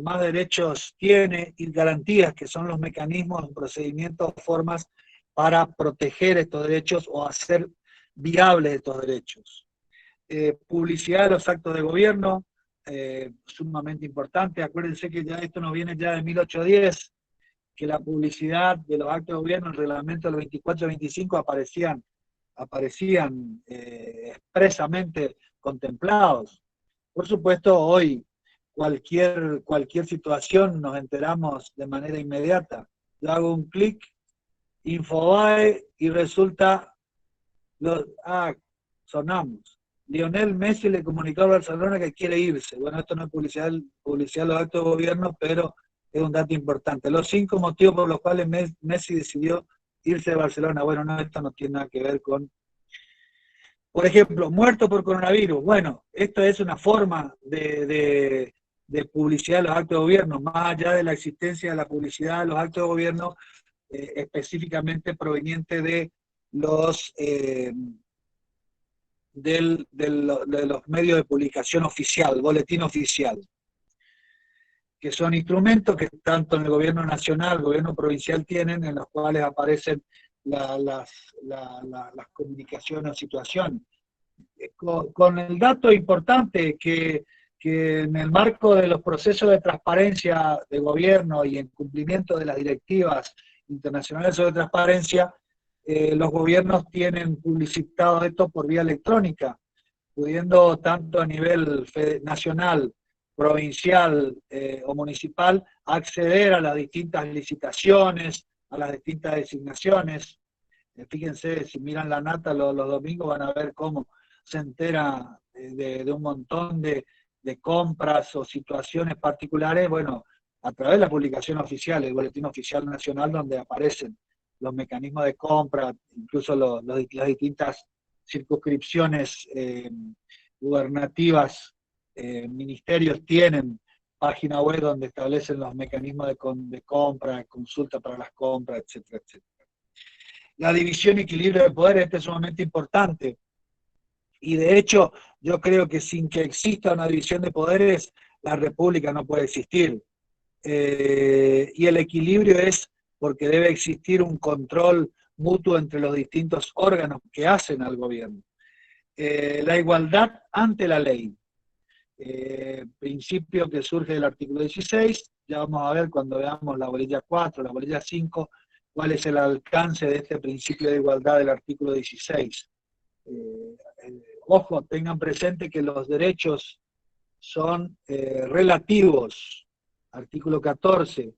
más derechos tiene, y garantías, que son los mecanismos, procedimientos, formas para proteger estos derechos o hacer viables estos derechos. Publicidad de los actos de gobierno, sumamente importante. Acuérdense que ya esto nos viene ya de 1810, que la publicidad de los actos de gobierno, el reglamento del 24 y 25 aparecían expresamente contemplados. Por supuesto, hoy cualquier situación nos enteramos de manera inmediata. Yo hago un clic, Infobae, y resulta, sonamos. Lionel Messi le comunicó a Barcelona que quiere irse. Bueno, esto no es publicidad de los actos de gobierno, pero es un dato importante. Los 5 motivos por los cuales Messi decidió irse de Barcelona. Bueno, no, esto no tiene nada que ver con... Por ejemplo, muerto por coronavirus. Bueno, esto es una forma de publicidad de los actos de gobierno, más allá de la existencia de la publicidad de los actos de gobierno, específicamente proveniente de los... de los medios de publicación oficial, boletín oficial, que son instrumentos que tanto en el gobierno nacional, el gobierno provincial tienen, en los cuales aparecen las comunicaciones o situaciones. Con el dato importante que en el marco de los procesos de transparencia de gobierno y en cumplimiento de las directivas internacionales sobre transparencia, los gobiernos tienen publicitado esto por vía electrónica, pudiendo tanto a nivel nacional, provincial o municipal acceder a las distintas licitaciones, a las distintas designaciones. Fíjense, si miran la nata los domingos van a ver cómo se entera de un montón de compras o situaciones particulares, bueno, a través de la publicación oficial, el Boletín Oficial Nacional, donde aparecen los mecanismos de compra, incluso las distintas circunscripciones gubernativas, ministerios tienen página web donde establecen los mecanismos de compra, de consulta para las compras, etcétera, etcétera. La división y equilibrio de poderes, este es sumamente importante. Y de hecho, yo creo que sin que exista una división de poderes, la república no puede existir. Y el equilibrio es porque debe existir un control mutuo entre los distintos órganos que hacen al gobierno. La igualdad ante la ley. Principio que surge del artículo 16, ya vamos a ver cuando veamos la bolilla 4, la bolilla 5, cuál es el alcance de este principio de igualdad del artículo 16. Ojo, tengan presente que los derechos son relativos. Artículo 14,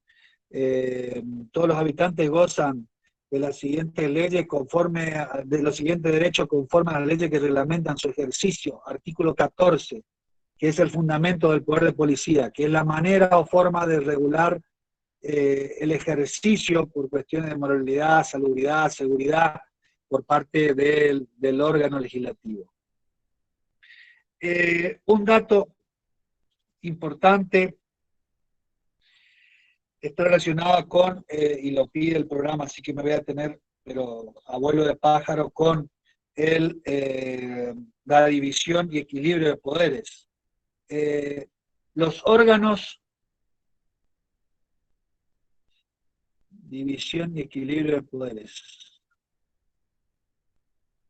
todos los habitantes gozan de las siguientes leyes de los siguientes derechos conforme a las leyes que reglamentan su ejercicio. Artículo 14, que es el fundamento del poder de policía, que es la manera o forma de regular el ejercicio por cuestiones de moralidad, salubridad, seguridad, por parte del órgano legislativo. Un dato importante está relacionado con, y lo pide el programa, así que me voy a tener, pero a vuelo de pájaro, con la división y equilibrio de poderes. Los órganos, división y equilibrio de poderes.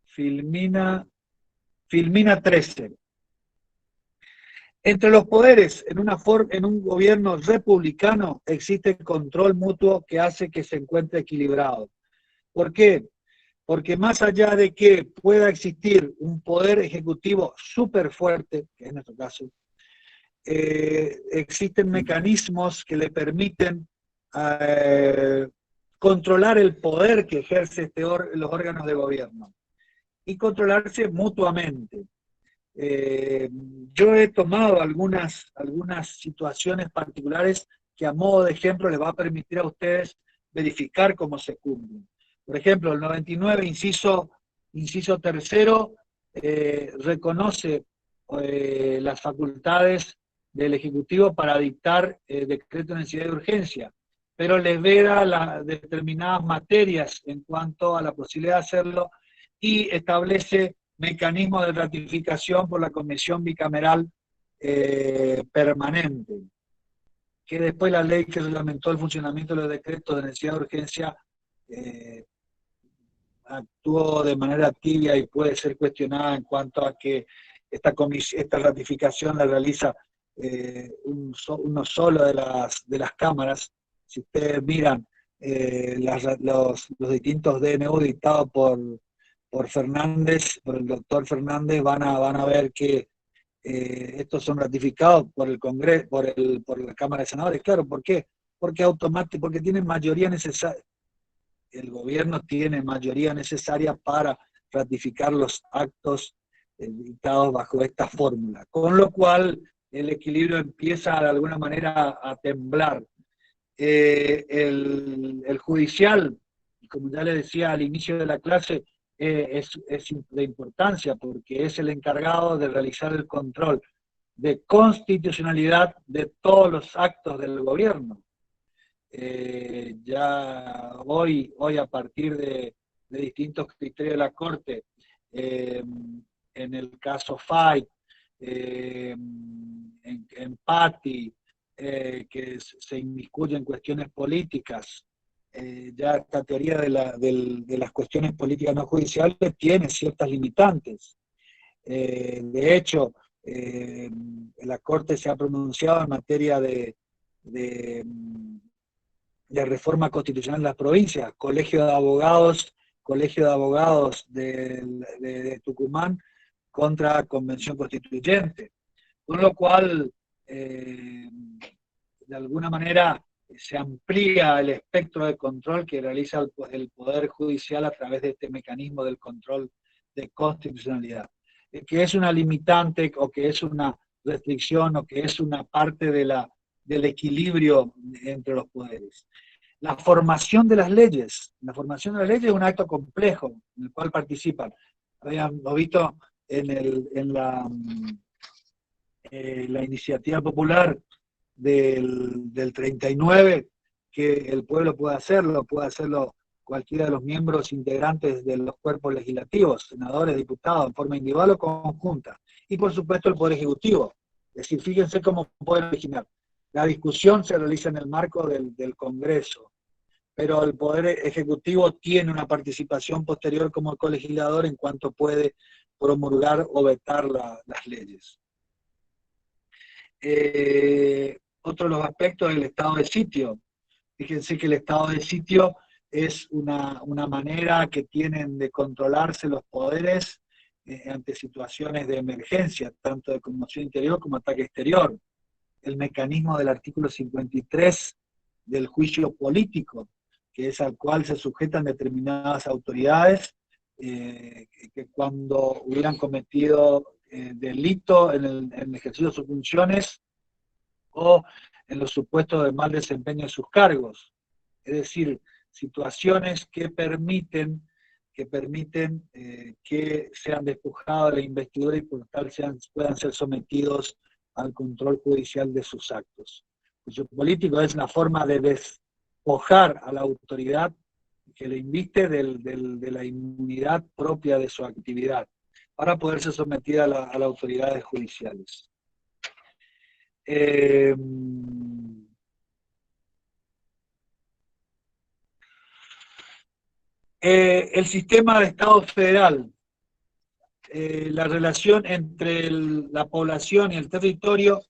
Filmina 13. Entre los poderes, en un gobierno republicano, existe control mutuo que hace que se encuentre equilibrado. ¿Por qué? Porque más allá de que pueda existir un poder ejecutivo súper fuerte, que es nuestro caso, existen mecanismos que le permiten controlar el poder que ejerce los órganos de gobierno y controlarse mutuamente. Yo he tomado algunas situaciones particulares que a modo de ejemplo les va a permitir a ustedes verificar cómo se cumplen. Por ejemplo, el 99, inciso tercero, reconoce las facultades del Ejecutivo para dictar decreto de necesidad de urgencia, pero les veda determinadas materias en cuanto a la posibilidad de hacerlo y establece mecanismos de ratificación por la Comisión Bicameral permanente, que después la ley que reglamentó el funcionamiento de los decretos de necesidad de urgencia actuó de manera tibia y puede ser cuestionada en cuanto a que esta ratificación la realiza uno solo de las cámaras. Si ustedes miran los distintos DNU dictados por Fernández, por el doctor Fernández, van a ver que estos son ratificados por el Congreso, por la Cámara de Senadores. Claro, ¿por qué? Porque tienen mayoría necesaria. El gobierno tiene mayoría necesaria para ratificar los actos dictados bajo esta fórmula. Con lo cual, el equilibrio empieza de alguna manera a temblar. El judicial, como ya le decía al inicio de la clase, es de importancia porque es el encargado de realizar el control de constitucionalidad de todos los actos del gobierno. Ya hoy a partir de distintos criterios de la Corte, en el caso FAI, en PATI, que se inmiscuye en cuestiones políticas, ya esta teoría de las cuestiones políticas no judiciales tiene ciertas limitantes. De hecho, la Corte se ha pronunciado en materia de reforma constitucional de las provincias, Colegio de Abogados de Tucumán contra Convención Constituyente. Con lo cual, de alguna manera, se amplía el espectro de control que realiza el Poder Judicial a través de este mecanismo del control de constitucionalidad, que es una limitante o que es una restricción o que es una parte del equilibrio entre los poderes. La formación de las leyes es un acto complejo en el cual participan. Habíamos visto en la iniciativa popular del 39, que el pueblo puede hacerlo cualquiera de los miembros integrantes de los cuerpos legislativos, senadores, diputados, en forma individual o conjunta. Y por supuesto el Poder Ejecutivo. Es decir, fíjense cómo pueden originar. La discusión se realiza en el marco del Congreso, pero el Poder Ejecutivo tiene una participación posterior como colegislador en cuanto puede promulgar o vetar las leyes. Otro de los aspectos del estado de sitio. Fíjense que el estado de sitio es una manera que tienen de controlarse los poderes ante situaciones de emergencia, tanto de conmoción interior como ataque exterior. El mecanismo del artículo 53 del juicio político, que es al cual se sujetan determinadas autoridades que cuando hubieran cometido delito en el ejercicio de sus funciones o en los supuestos de mal desempeño de sus cargos. Es decir, situaciones que permiten que sean despojados de la investidura y por tal puedan ser sometidos al control judicial de sus actos. El juicio político es una forma de despojar a la autoridad que le inviste de la inmunidad propia de su actividad para poder ser sometida a las autoridades judiciales. El sistema de Estado federal, la relación entre la población y el territorio,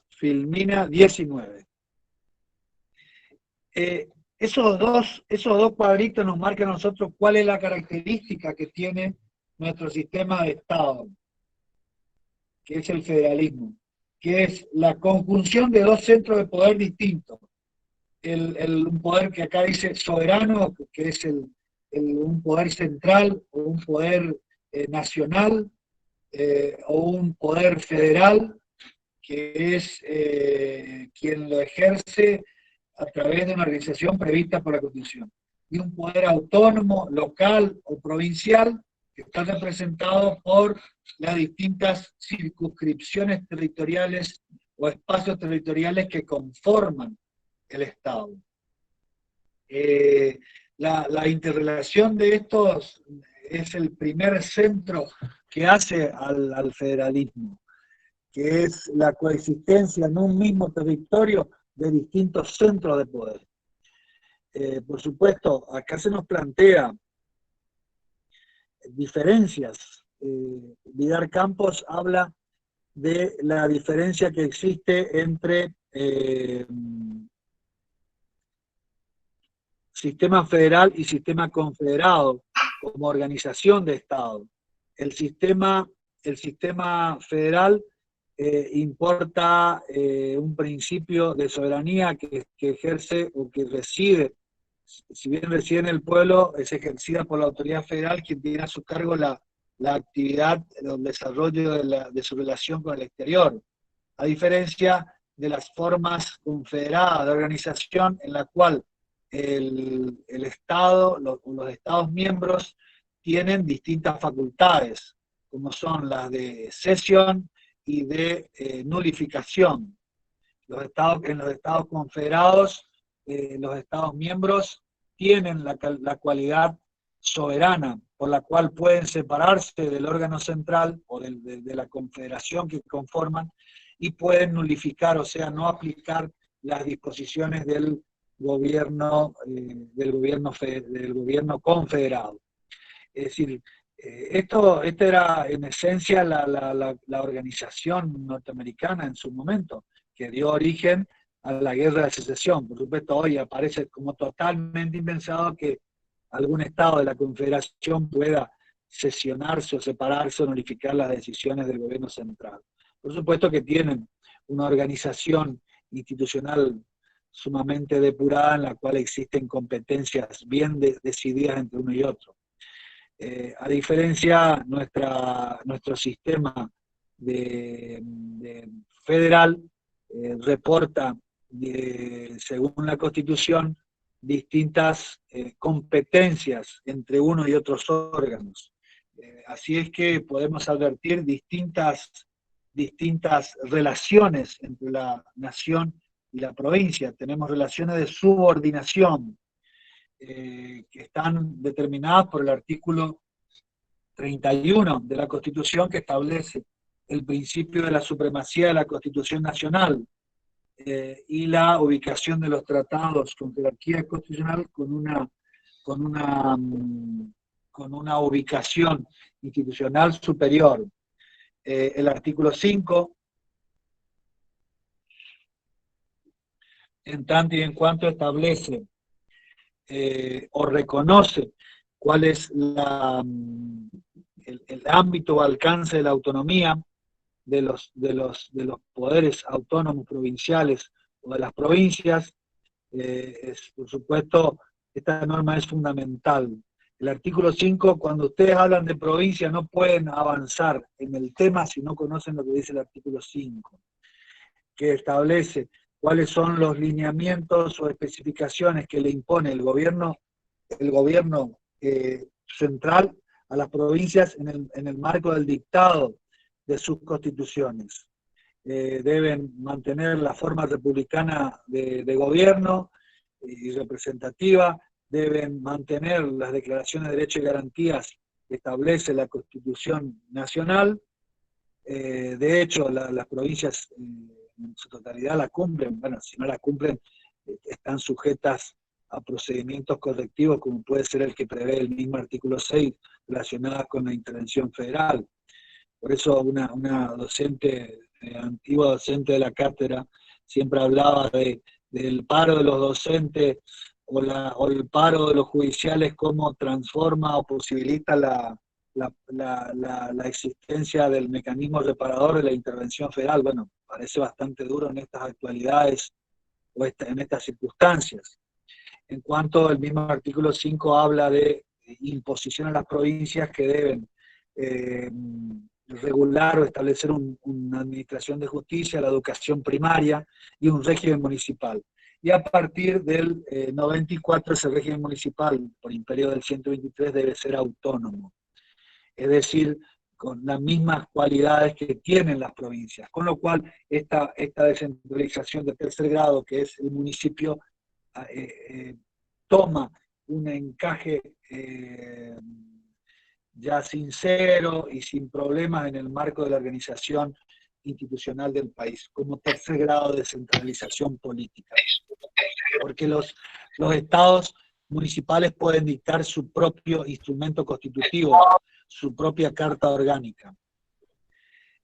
Filmina 19. Esos dos cuadritos nos marcan a nosotros cuál es la característica que tiene nuestro sistema de Estado, que es el federalismo, que es la conjunción de dos centros de poder distintos. Un poder que acá dice soberano, que es un poder central, o un poder nacional, o un poder federal, que es quien lo ejerce a través de una organización prevista por la Constitución, y un poder autónomo, local o provincial, que está representado por las distintas circunscripciones territoriales o espacios territoriales que conforman el Estado. La interrelación de estos es el primer centro que hace al federalismo, que es la coexistencia en un mismo territorio de distintos centros de poder. Por supuesto, acá se nos plantea diferencias. Vidal Campos habla de la diferencia que existe entre sistema federal y sistema confederado como organización de Estado. El sistema federal importa un principio de soberanía que ejerce o que reside, si bien reside en el pueblo, es ejercida por la autoridad federal, quien tiene a su cargo la actividad, el desarrollo de su relación con el exterior, a diferencia de las formas confederadas de organización en la cual el Estado, los Estados miembros tienen distintas facultades, como son las de cesión y de nulificación. En los Estados confederados, los Estados miembros tienen la cualidad soberana, por la cual pueden separarse del órgano central o de la confederación que conforman, y pueden nulificar, o sea, no aplicar las disposiciones del gobierno confederado. Es decir, esta era en esencia la organización norteamericana en su momento, que dio origen a la Guerra de Secesión. Por supuesto, hoy aparece como totalmente impensado que algún Estado de la Confederación pueda sesionarse o separarse o nulificar las decisiones del gobierno central. Por supuesto que tienen una organización institucional sumamente depurada, en la cual existen competencias bien decididas entre uno y otro. A diferencia, nuestro sistema federal reporta, según la Constitución, distintas competencias entre uno y otros órganos. Así es que podemos advertir distintas relaciones entre la nación y la provincia. Tenemos relaciones de subordinación, que están determinadas por el artículo 31 de la Constitución, que establece el principio de la supremacía de la Constitución Nacional y la ubicación de los tratados con jerarquía constitucional con una ubicación institucional superior. El artículo 5, en tanto y en cuanto establece o reconoce cuál es el ámbito o alcance de la autonomía de los poderes autónomos provinciales o de las provincias, por supuesto, esta norma es fundamental. El artículo 5, cuando ustedes hablan de provincia, no pueden avanzar en el tema si no conocen lo que dice el artículo 5, que establece cuáles son los lineamientos o especificaciones que le impone el gobierno central a las provincias en el marco del dictado de sus constituciones. Deben mantener la forma republicana de gobierno y representativa, deben mantener las declaraciones de derechos y garantías que establece la Constitución Nacional. De hecho, las provincias en su totalidad la cumplen. Bueno, si no la cumplen, están sujetas a procedimientos correctivos, como puede ser el que prevé el mismo artículo 6, relacionada con la intervención federal. Por eso una docente, antigua docente de la cátedra, siempre hablaba del paro de los docentes o el paro de los judiciales, cómo transforma o posibilita la existencia del mecanismo reparador de la intervención federal. Bueno, parece bastante duro en estas actualidades o en estas circunstancias. En cuanto al mismo artículo 5 habla de imposición a las provincias que deben regular o establecer una administración de justicia, la educación primaria y un régimen municipal. Y a partir del 94 ese régimen municipal, por imperio del 123, debe ser autónomo. Es decir, con las mismas cualidades que tienen las provincias. Con lo cual, esta descentralización de tercer grado, que es el municipio, toma un encaje ya sincero y sin problemas en el marco de la organización institucional del país, como tercer grado de descentralización política. Porque los estados municipales pueden dictar su propio instrumento constitutivo, su propia carta orgánica.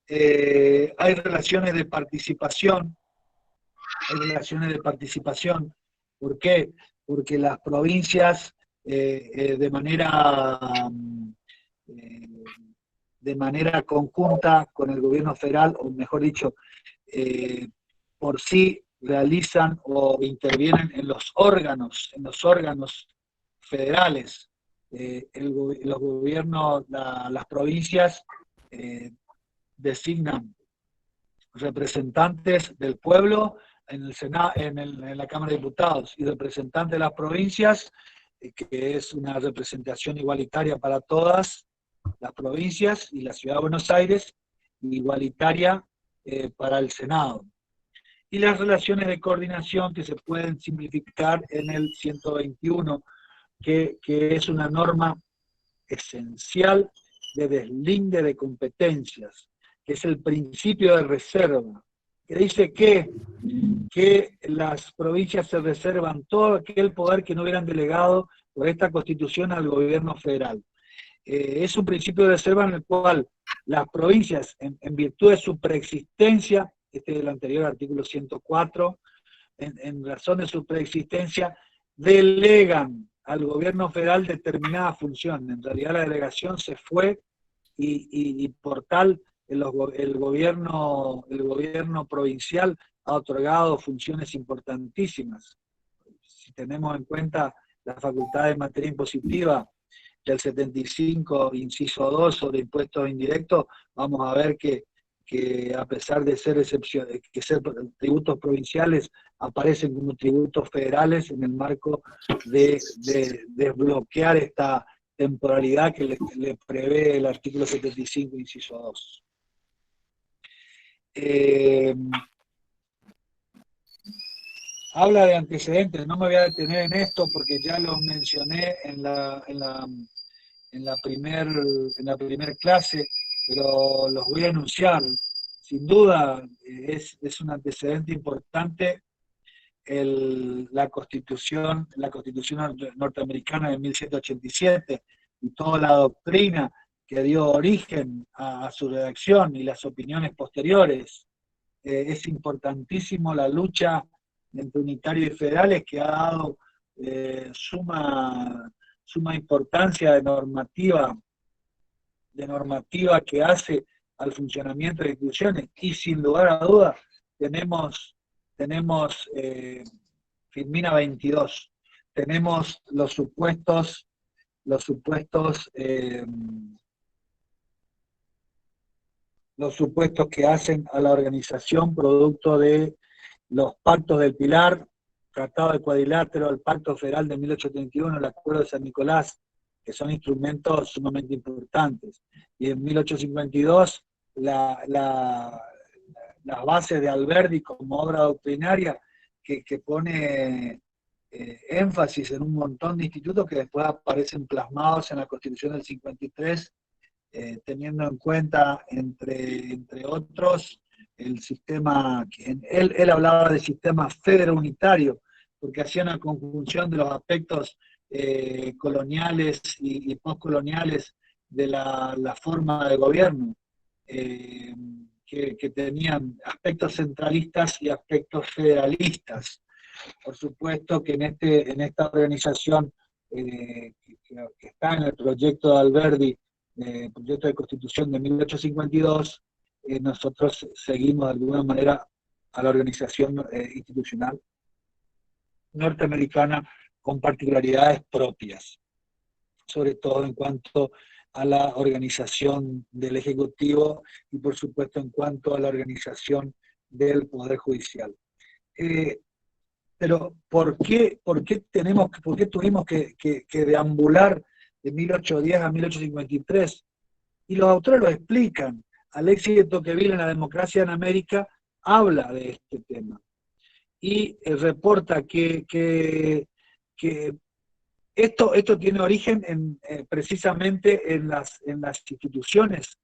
Hay relaciones de participación. ¿Por qué? Porque las provincias de manera conjunta con el gobierno federal, o mejor dicho, por sí realizan o intervienen en los órganos federales. Los gobiernos, las provincias designan representantes del pueblo en el Senado, en la Cámara de Diputados, y representantes de las provincias, que es una representación igualitaria para todas las provincias, y la Ciudad de Buenos Aires, igualitaria para el Senado. Y las relaciones de coordinación que se pueden simplificar en el 121, que es una norma esencial de deslinde de competencias, que es el principio de reserva, que dice que las provincias se reservan todo aquel poder que no hubieran delegado por esta Constitución al gobierno federal. Es un principio de reserva en el cual las provincias, en virtud de su preexistencia, este es el anterior artículo 104, en razón de su preexistencia, delegan al gobierno federal determinada función. En realidad la delegación se fue y por tal el gobierno provincial ha otorgado funciones importantísimas. Si tenemos en cuenta la facultad de materia impositiva del 75, inciso 2, sobre impuestos indirectos, vamos a ver que a pesar de ser tributos provinciales, aparecen como tributos federales en el marco de desbloquear esta temporalidad que le prevé el artículo 75, inciso 2. Habla de antecedentes, no me voy a detener en esto porque ya lo mencioné en la primer clase, pero los voy a enunciar. Sin duda es un antecedente importante la Constitución norteamericana de 1787 y toda la doctrina que dio origen a su redacción y las opiniones posteriores. Es importantísimo la lucha entre unitarios y federales, que ha dado suma importancia de normativa que hace al funcionamiento de instituciones, y sin lugar a dudas tenemos Filmina 22, tenemos los supuestos que hacen a la organización producto de los pactos del Pilar, Tratado de Cuadrilátero, el Pacto Federal de 1831, el Acuerdo de San Nicolás, que son instrumentos sumamente importantes. Y en 1852, las bases de Alberdi como obra doctrinaria, que pone énfasis en un montón de institutos que después aparecen plasmados en la Constitución del 53, teniendo en cuenta, entre otros, el sistema, él hablaba de sistema federal unitario, porque hacía una conjunción de los aspectos coloniales y postcoloniales de la forma de gobierno, que tenían aspectos centralistas y aspectos federalistas. Por supuesto que en esta organización que está en el proyecto de Alberdi, proyecto de Constitución de 1852, nosotros seguimos de alguna manera a la organización institucional norteamericana con particularidades propias, sobre todo en cuanto a la organización del Ejecutivo y por supuesto en cuanto a la organización del Poder Judicial. Pero ¿por qué tuvimos que deambular de 1810 a 1853? Y los autores lo explican. Alexis de Tocqueville en La democracia en América habla de este tema y reporta que esto tiene origen precisamente en las instituciones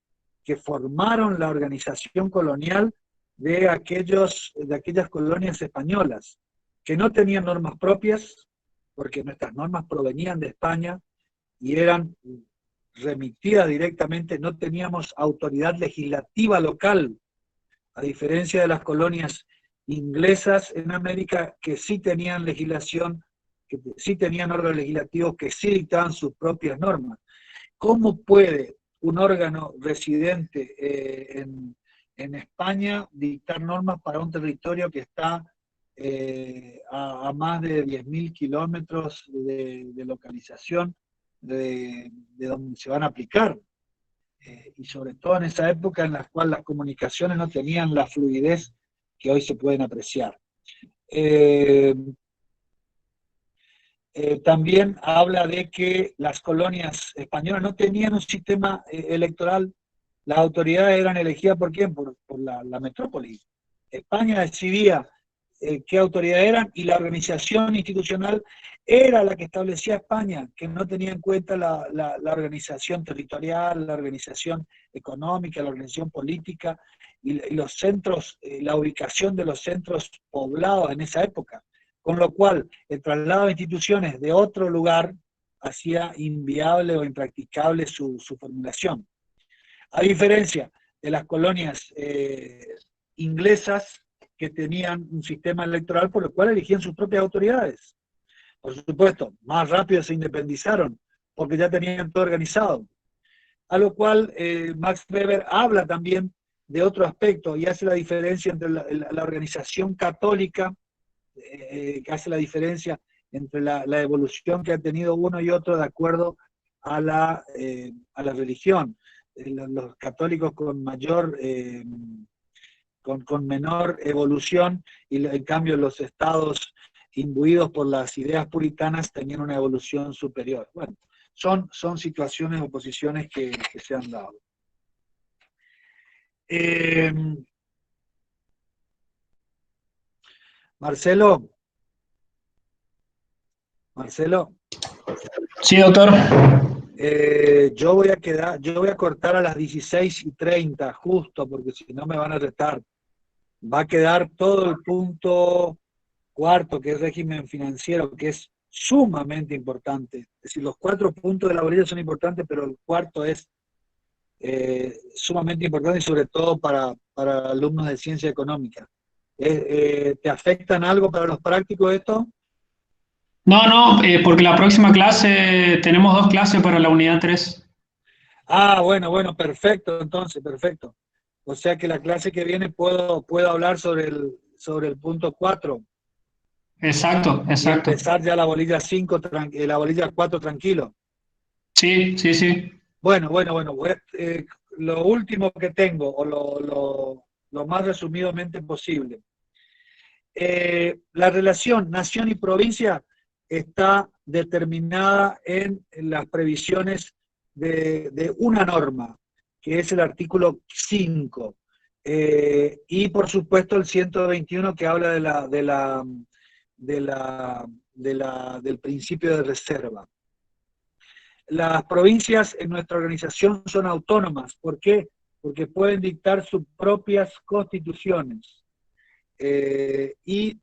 que formaron la organización colonial de aquellas colonias españolas, que no tenían normas propias, porque nuestras normas provenían de España y eran remitidas directamente, no teníamos autoridad legislativa local, a diferencia de las colonias inglesas en América, que sí tenían legislación, que sí tenían órganos legislativos, que sí dictaban sus propias normas. ¿Cómo puede un órgano residente en España dictar normas para un territorio que está a más de 10.000 kilómetros de localización de donde se van a aplicar? Y sobre todo en esa época en la cual las comunicaciones no tenían la fluidez que hoy se pueden apreciar. También habla de que las colonias españolas no tenían un sistema electoral. Las autoridades eran elegidas ¿por quién? Por la metrópoli. España decidía qué autoridades eran y la organización institucional era la que establecía España, que no tenía en cuenta la organización territorial, la organización económica, la organización política y los centros, la ubicación de los centros poblados en esa época. Con lo cual, el traslado de instituciones de otro lugar hacía inviable o impracticable su formulación. A diferencia de las colonias inglesas, que tenían un sistema electoral por el cual elegían sus propias autoridades. Por supuesto, más rápido se independizaron, porque ya tenían todo organizado. A lo cual Max Weber habla también de otro aspecto y hace la diferencia entre la organización católica, que hace la diferencia entre la evolución que ha tenido uno y otro de acuerdo a la religión. Los católicos con mayor, con menor evolución, y en cambio los estados imbuidos por las ideas puritanas tenían una evolución superior. Bueno, son situaciones o posiciones que se han dado. Marcelo. Sí, doctor. Yo voy a cortar a las 16:30 justo, porque si no me van a retar. Va a quedar todo el punto cuarto, que es régimen financiero, que es sumamente importante. Es decir, los 4 puntos de la bolilla son importantes, pero el cuarto es sumamente importante y sobre todo para alumnos de ciencia económica. ¿Te afectan algo para los prácticos esto? No, porque la próxima clase, tenemos 2 clases para la unidad 3. Ah, bueno, perfecto, entonces, perfecto. O sea que la clase que viene puedo hablar sobre el punto 4. Exacto. Y empezar ya la bolilla 5, la bolilla 4 tranquilo. Sí. Bueno. Lo último que tengo, o lo más resumidamente posible. La relación nación y provincia está determinada en las previsiones de una norma, que es el artículo 5, y por supuesto el 121, que habla del principio de reserva. Las provincias en nuestra organización son autónomas. ¿Por qué? Porque pueden dictar sus propias constituciones. Y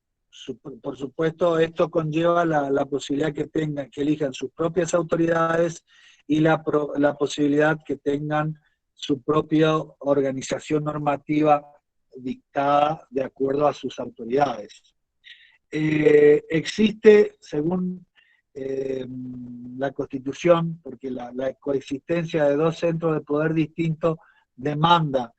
por supuesto esto conlleva la posibilidad que elijan sus propias autoridades y la posibilidad que tengan su propia organización normativa dictada de acuerdo a sus autoridades. Existe, según la Constitución, porque la coexistencia de 2 centros de poder distintos demanda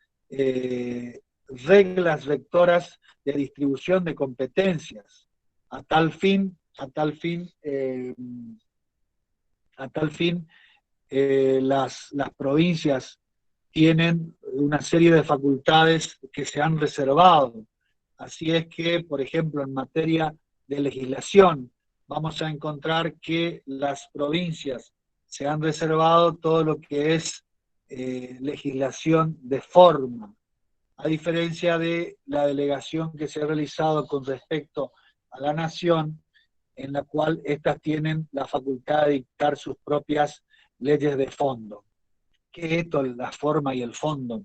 reglas rectoras de distribución de competencias. A tal fin las provincias tienen una serie de facultades que se han reservado. Así es que, por ejemplo, en materia de legislación, vamos a encontrar que las provincias se han reservado todo lo que es legislación de forma, a diferencia de la delegación que se ha realizado con respecto a la nación, en la cual éstas tienen la facultad de dictar sus propias leyes de fondo. ¿Qué es esto, la forma y el fondo?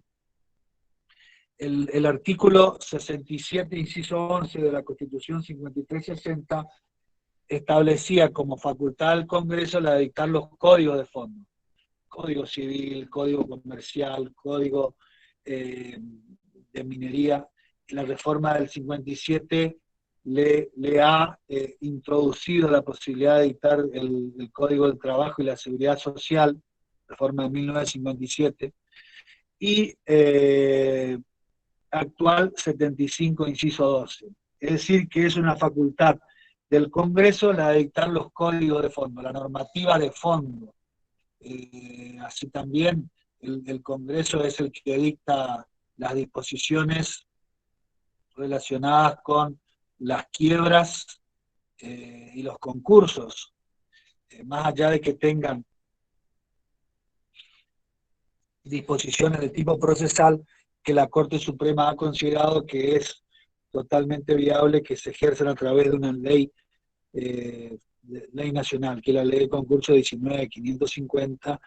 El artículo 67, inciso 11 de la Constitución 5360 establecía como facultad del Congreso la de dictar los códigos de fondo. Código civil, código comercial, código de minería. La reforma del 57 le ha introducido la posibilidad de dictar el Código del Trabajo y la Seguridad Social, reforma de 1957, y actual 75, inciso 12. Es decir, que es una facultad del Congreso la de dictar los códigos de fondo, la normativa de fondo. Así también el Congreso es el que dicta las disposiciones relacionadas con las quiebras y los concursos, más allá de que tengan disposiciones de tipo procesal que la Corte Suprema ha considerado que es totalmente viable que se ejerzan a través de una ley nacional, que es la ley de concurso 19.550,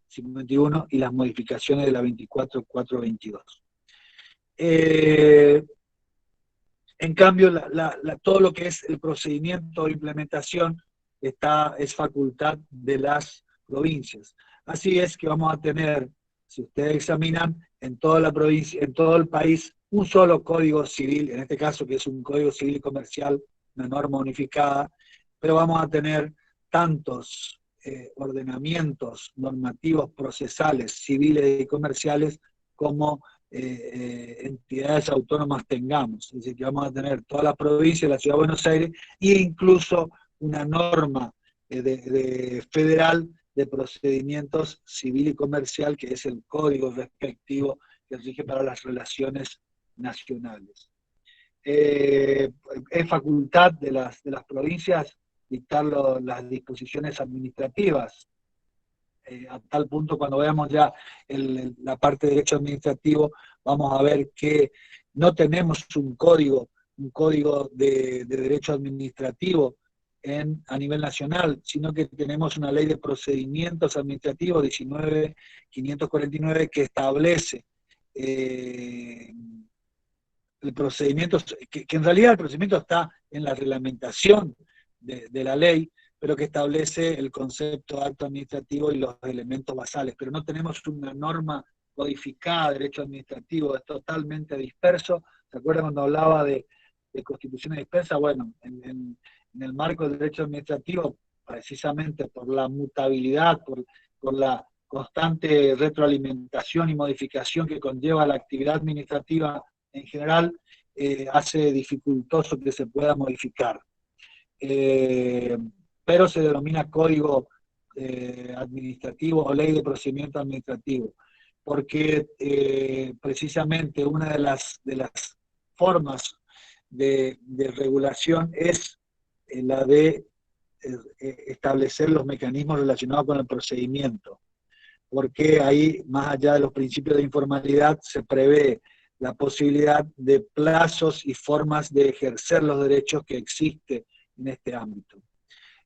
51, y las modificaciones de la 24.422. En cambio, todo lo que es el procedimiento de implementación es facultad de las provincias. Así es que vamos a tener, si ustedes examinan, en toda la provincia, en todo el país, un solo código civil, en este caso que es un código civil y comercial, una norma unificada, pero vamos a tener tantos ordenamientos normativos procesales, civiles y comerciales, como entidades autónomas tengamos. Es decir, que vamos a tener toda la provincia de la Ciudad de Buenos Aires e incluso una norma federal de procedimientos civil y comercial, que es el código respectivo que rige para las relaciones nacionales. Es facultad de las provincias dictar las disposiciones administrativas, a tal punto cuando veamos ya la parte de derecho administrativo, vamos a ver que no tenemos un código de derecho administrativo a nivel nacional, sino que tenemos una ley de procedimientos administrativos 19.549 que establece el procedimiento, que en realidad el procedimiento está en la reglamentación de la ley, pero que establece el concepto de acto administrativo y los elementos basales, pero no tenemos una norma codificada de derecho administrativo, es totalmente disperso. ¿Se acuerdan cuando hablaba de constituciones dispersas? Bueno, en el marco del derecho administrativo, precisamente por la mutabilidad, por la constante retroalimentación y modificación que conlleva la actividad administrativa en general, hace dificultoso que se pueda modificar. Pero se denomina código administrativo o ley de procedimiento administrativo, porque precisamente una de las formas de regulación es la de establecer los mecanismos relacionados con el procedimiento, porque ahí, más allá de los principios de informalidad, se prevé la posibilidad de plazos y formas de ejercer los derechos que existen en este ámbito.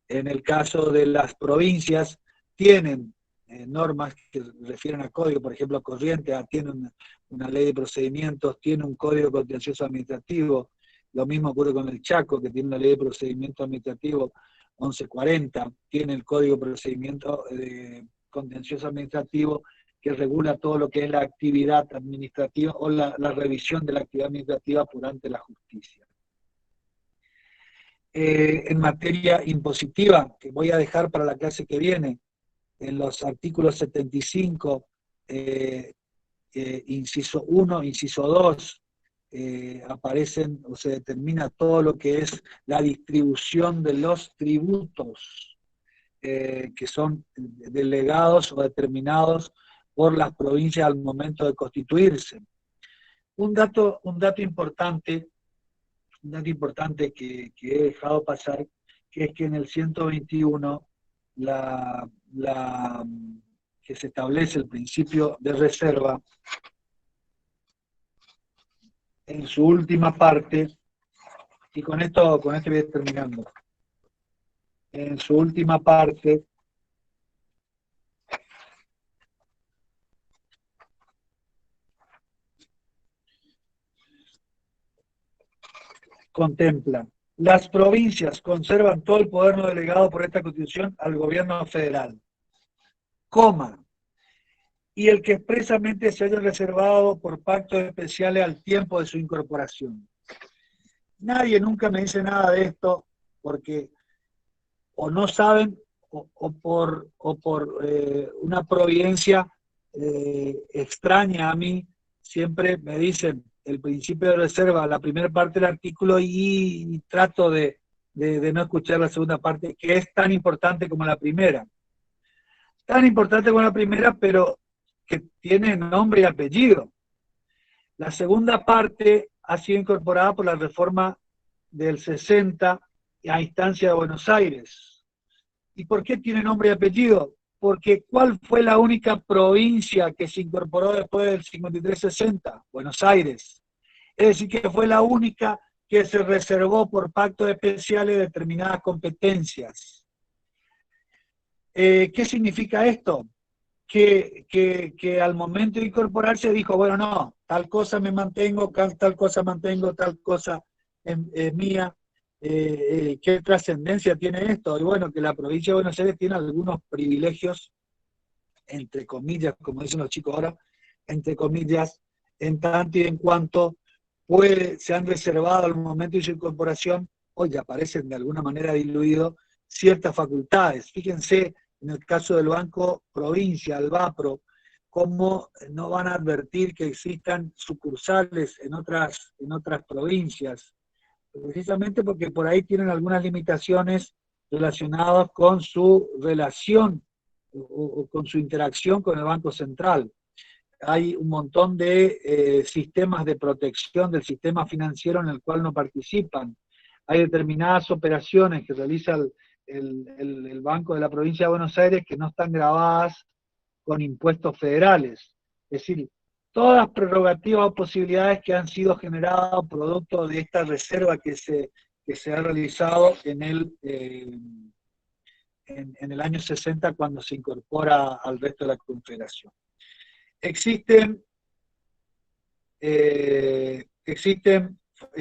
En el caso de las provincias, tienen normas que refieren a código, por ejemplo, Corrientes tiene una ley de procedimientos, tiene un código contencioso administrativo. Lo mismo ocurre con el Chaco, que tiene una ley de procedimiento administrativo 1140, tiene el código de procedimiento contencioso administrativo que regula todo lo que es la actividad administrativa o la revisión de la actividad administrativa por ante la justicia. En materia impositiva, que voy a dejar para la clase que viene, en los artículos 75, inciso 1, inciso 2, aparecen o se determina todo lo que es la distribución de los tributos que son delegados o determinados por las provincias al momento de constituirse. Un dato importante que he dejado pasar, que es que en el 121 que se establece el principio de reserva, en su última parte, y con esto voy a ir terminando, en su última parte, contempla: las provincias conservan todo el poder no delegado por esta Constitución al gobierno federal, coma, y el que expresamente se haya reservado por pactos especiales al tiempo de su incorporación. Nadie nunca me dice nada de esto porque o no saben o por una providencia extraña a mí, siempre me dicen el principio de reserva, la primera parte del artículo, y trato de no escuchar la segunda parte, que es tan importante como la primera. Tan importante como la primera, pero que tiene nombre y apellido. La segunda parte ha sido incorporada por la reforma del 60 a instancia de Buenos Aires. ¿Y por qué tiene nombre y apellido? Porque ¿cuál fue la única provincia que se incorporó después del 53-60? Buenos Aires. Es decir, que fue la única que se reservó por pactos especiales determinadas competencias. ¿Qué significa esto? Que al momento de incorporarse dijo, bueno, no, tal cosa me mantengo, tal cosa mantengo, tal cosa es mía. ¿Qué trascendencia tiene esto? Y bueno, que la provincia de Buenos Aires tiene algunos privilegios, entre comillas, como dicen los chicos ahora, entre comillas, en tanto y en cuanto se han reservado al momento de su incorporación, hoy aparecen de alguna manera diluidos ciertas facultades. Fíjense, en el caso del Banco Provincia, el BAPRO, cómo no van a advertir que existan sucursales en otras provincias, precisamente porque por ahí tienen algunas limitaciones relacionadas con su relación o con su interacción con el Banco Central. Hay un montón de sistemas de protección del sistema financiero en el cual no participan. Hay determinadas operaciones que realiza el Banco de la Provincia de Buenos Aires que no están grabadas con impuestos federales. Es decir, todas prerrogativas o posibilidades que han sido generadas producto de esta reserva que se ha realizado en el año 60 cuando se incorpora al resto de la Confederación. Existen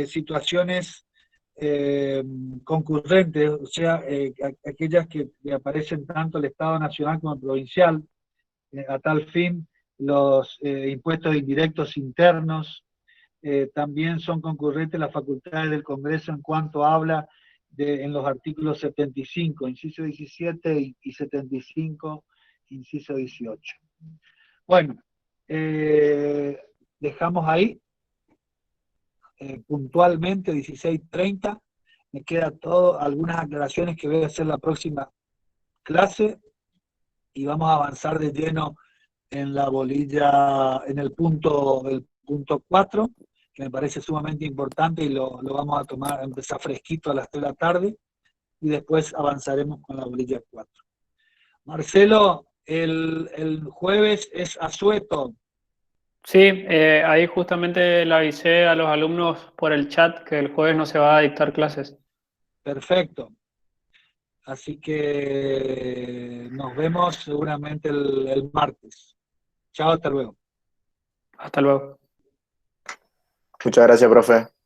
situaciones concurrentes, o sea, aquellas que aparecen tanto el Estado Nacional como el provincial, a tal fin los impuestos indirectos internos, también son concurrentes las facultades del Congreso en cuanto habla en los artículos 75, inciso 17 y 75, inciso 18. Bueno, dejamos ahí puntualmente 16:30. Me queda algunas aclaraciones que voy a hacer la próxima clase y vamos a avanzar de lleno en la bolilla, en el punto 4, que me parece sumamente importante y lo vamos a empezar fresquito a las 3 de la tarde y después avanzaremos con la bolilla 4. Marcelo, el jueves es asueto. Sí, ahí justamente le avisé a los alumnos por el chat que el jueves no se va a dictar clases. Perfecto. Así que nos vemos seguramente el martes. Chao, hasta luego. Hasta luego. Muchas gracias, profe.